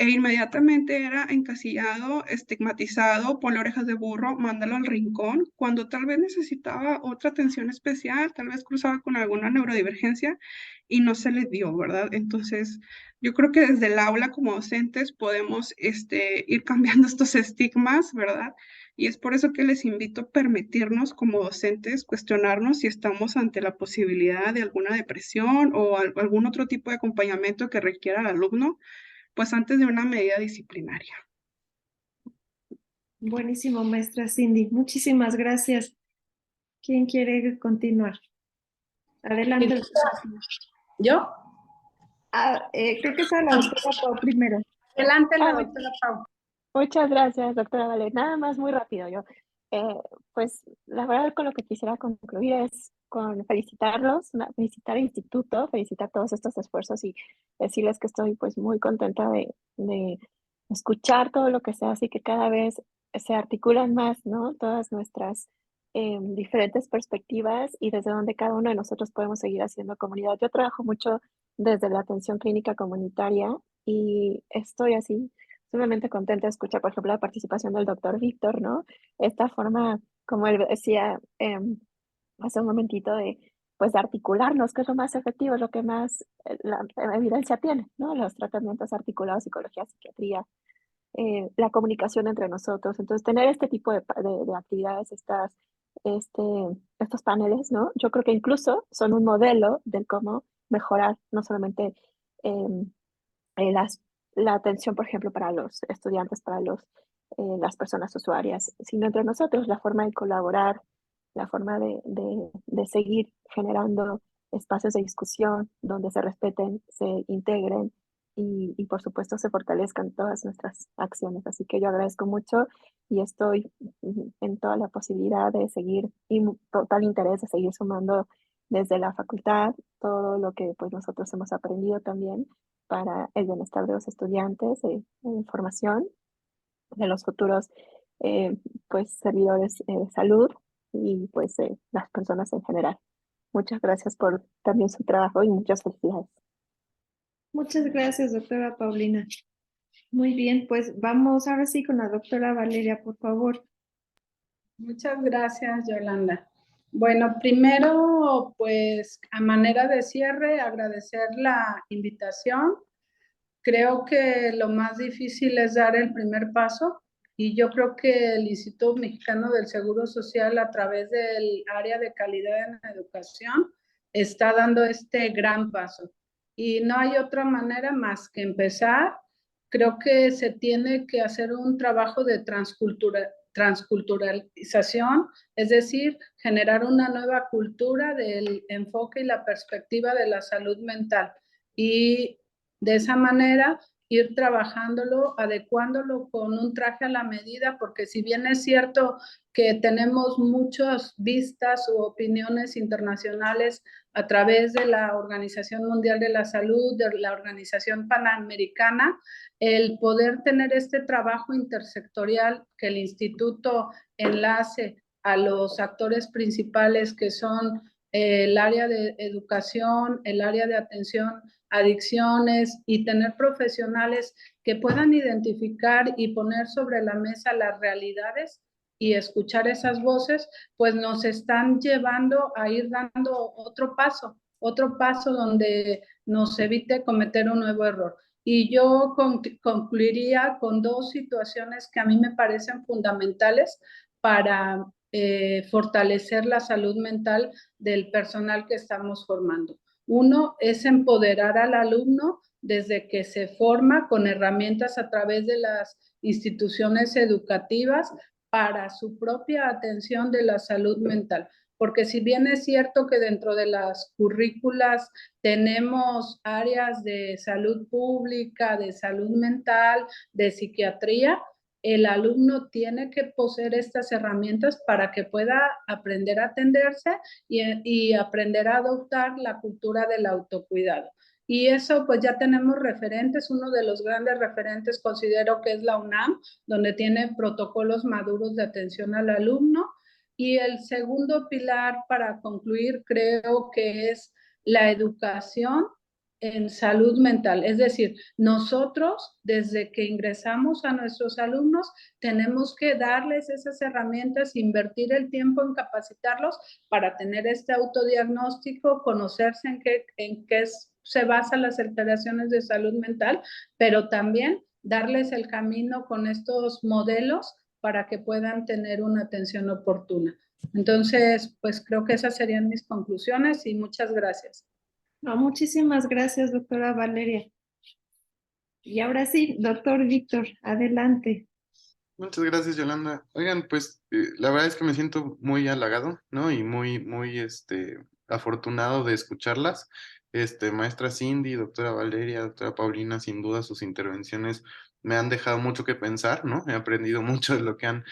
e inmediatamente era encasillado, estigmatizado, ponle orejas de burro, mándalo al rincón, cuando tal vez necesitaba otra atención especial, tal vez cruzaba con alguna neurodivergencia y no se le dio, ¿verdad? Entonces, yo creo que desde el aula como docentes podemos ir cambiando estos estigmas, ¿verdad? Y es por eso que les invito a permitirnos como docentes cuestionarnos si estamos ante la posibilidad de alguna depresión o algún otro tipo de acompañamiento que requiera al alumno, pues antes de una medida disciplinaria. Buenísimo, maestra Cindy. Muchísimas gracias. ¿Quién quiere continuar? Adelante. ¿Yo? Creo que es a la doctora Pau primero. Adelante, la doctora Pau. Muchas gracias, doctora Vale. Nada más muy rápido. Pues la verdad con lo que quisiera concluir es con felicitarlos, felicitar al instituto, felicitar todos estos esfuerzos y decirles que estoy pues muy contenta de escuchar todo lo que se hace y que cada vez se articulan más, ¿no? Todas nuestras diferentes perspectivas y desde donde cada uno de nosotros podemos seguir haciendo comunidad. Yo trabajo mucho desde la atención clínica comunitaria y estoy así sumamente contenta de escuchar, por ejemplo, la participación del doctor Víctor, ¿no? Esta forma, como él decía hace un momentito, pues, de articularnos, que es lo más efectivo, es lo que más la evidencia tiene, ¿no? Los tratamientos articulados, psicología, psiquiatría, la comunicación entre nosotros. Entonces, tener este tipo de actividades, este, estos paneles, ¿no? Yo creo que incluso son un modelo de cómo mejorar no solamente em, eh, las, la atención, por ejemplo, para los estudiantes, para las personas usuarias, sino entre nosotros, la forma de colaborar, la forma de seguir generando espacios de discusión donde se respeten, se integren y por supuesto se fortalezcan todas nuestras acciones. Así que yo agradezco mucho y estoy en toda la posibilidad de seguir y total interés de seguir sumando desde la facultad todo lo que pues nosotros hemos aprendido también para el bienestar de los estudiantes, en formación de los futuros pues servidores de salud y pues las personas en general. Muchas gracias por también su trabajo y muchas felicidades. Muchas gracias, doctora Paulina. Muy bien, pues vamos ahora sí con la doctora Valeria, por favor. Muchas gracias, Yolanda. Bueno, primero, pues a manera de cierre, agradecer la invitación. Creo que lo más difícil es dar el primer paso y yo creo que el Instituto Mexicano del Seguro Social, a través del área de calidad en la educación, está dando este gran paso. Y no hay otra manera más que empezar. Creo que se tiene que hacer un trabajo de transculturalización, es decir, generar una nueva cultura del enfoque y la perspectiva de la salud mental. Y de esa manera ir trabajándolo, adecuándolo con un traje a la medida, porque si bien es cierto que tenemos muchas vistas u opiniones internacionales a través de la Organización Mundial de la Salud, de la Organización Panamericana, el poder tener este trabajo intersectorial que el instituto enlace a los actores principales que son el área de educación, el área de atención, adicciones y tener profesionales que puedan identificar y poner sobre la mesa las realidades y escuchar esas voces, pues nos están llevando a ir dando otro paso donde nos evite cometer un nuevo error. Y yo concluiría con dos situaciones que a mí me parecen fundamentales para fortalecer la salud mental del personal que estamos formando. Uno es empoderar al alumno desde que se forma con herramientas a través de las instituciones educativas para su propia atención de la salud mental. Porque si bien es cierto que dentro de las currículas tenemos áreas de salud pública, de salud mental, de psiquiatría, el alumno tiene que poseer estas herramientas para que pueda aprender a atenderse y aprender a adoptar la cultura del autocuidado. Y eso pues ya tenemos referentes, uno de los grandes referentes considero que es la UNAM, donde tiene protocolos maduros de atención al alumno. Y el segundo pilar para concluir creo que es la educación en salud mental. Es decir, nosotros desde que ingresamos a nuestros alumnos tenemos que darles esas herramientas, invertir el tiempo en capacitarlos para tener este autodiagnóstico, conocerse en qué se basan las alteraciones de salud mental, pero también darles el camino con estos modelos para que puedan tener una atención oportuna. Entonces, pues creo que esas serían mis conclusiones y muchas gracias. No, muchísimas gracias, doctora Valeria. Y ahora sí, doctor Víctor, adelante. Muchas gracias, Yolanda. Oigan, pues la verdad es que me siento muy halagado, ¿no? Y muy, afortunado de escucharlas. Maestra Cindy, doctora Valeria, doctora Paulina, sin duda sus intervenciones me han dejado mucho que pensar, ¿no? He aprendido mucho de lo que han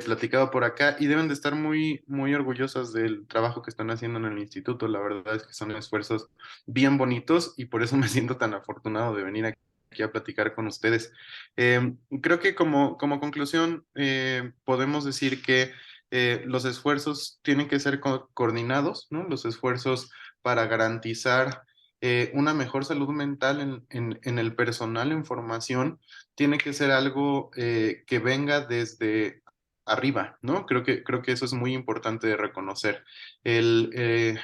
platicado por acá y deben de estar muy, muy orgullosas del trabajo que están haciendo en el instituto. La verdad es que son esfuerzos bien bonitos y por eso me siento tan afortunado de venir aquí a platicar con ustedes. Creo que como conclusión podemos decir que los esfuerzos tienen que ser coordinados, ¿no? Los esfuerzos para garantizar una mejor salud mental en el personal en formación tiene que ser algo que venga desde arriba, ¿no? Creo que eso es muy importante de reconocer. En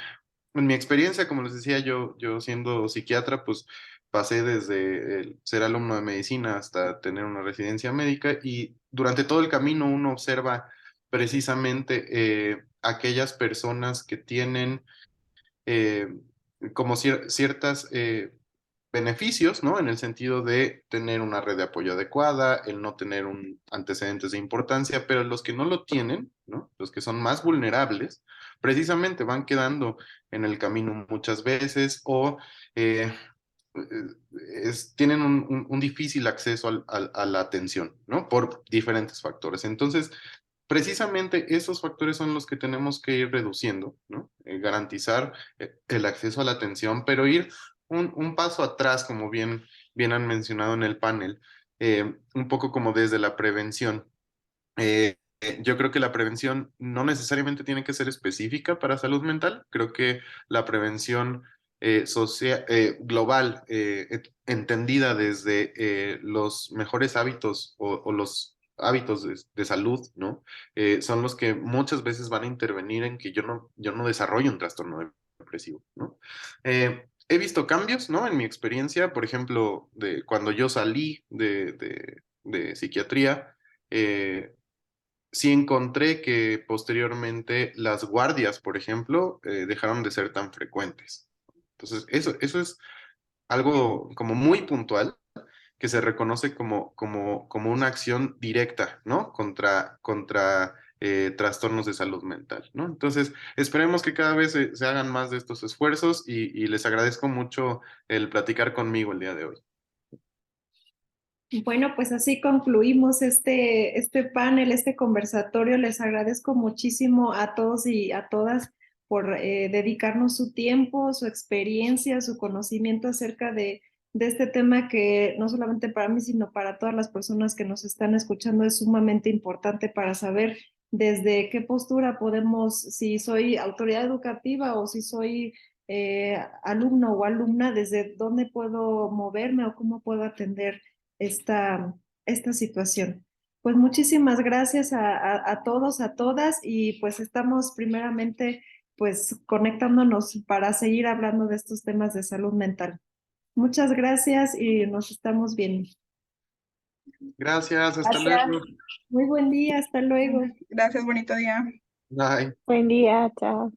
mi experiencia, como les decía, yo siendo psiquiatra, pues pasé desde ser alumno de medicina hasta tener una residencia médica y durante todo el camino uno observa precisamente aquellas personas que tienen eh, como ciertas beneficios, ¿no? En el sentido de tener una red de apoyo adecuada, el no tener un antecedentes de importancia, pero los que no lo tienen, ¿no? Los que son más vulnerables, precisamente van quedando en el camino muchas veces o eh, tienen un difícil acceso a la atención, ¿no? Por diferentes factores. Entonces, precisamente esos factores son los que tenemos que ir reduciendo, ¿no? Garantizar el acceso a la atención, pero ir un paso atrás, como bien han mencionado en el panel, un poco como desde la prevención. Yo creo que la prevención no necesariamente tiene que ser específica para salud mental. Creo que la prevención global, entendida desde los mejores hábitos o los hábitos de salud, ¿no? Son los que muchas veces van a intervenir en que yo no desarrolle un trastorno depresivo, ¿no? He visto cambios, ¿no? En mi experiencia, por ejemplo, de cuando yo salí de psiquiatría, sí encontré que posteriormente las guardias, por ejemplo, dejaron de ser tan frecuentes. Entonces, eso es algo como muy puntual que se reconoce como una acción directa, ¿no? Contra trastornos de salud mental, ¿no? Entonces, esperemos que cada vez se hagan más de estos esfuerzos y les agradezco mucho el platicar conmigo el día de hoy. Bueno, pues así concluimos este panel, este conversatorio. Les agradezco muchísimo a todos y a todas por dedicarnos su tiempo, su experiencia, su conocimiento acerca de este tema que no solamente para mí, sino para todas las personas que nos están escuchando es sumamente importante para saber desde qué postura podemos, si soy autoridad educativa o si soy alumno o alumna, desde dónde puedo moverme o cómo puedo atender esta situación. Pues muchísimas gracias a todos, a todas y pues estamos primeramente pues conectándonos para seguir hablando de estos temas de salud mental. Muchas gracias y nos estamos viendo. Gracias, hasta Gracias. luego. Muy buen día, hasta luego. Gracias, bonito día. Bye. Buen día, chao.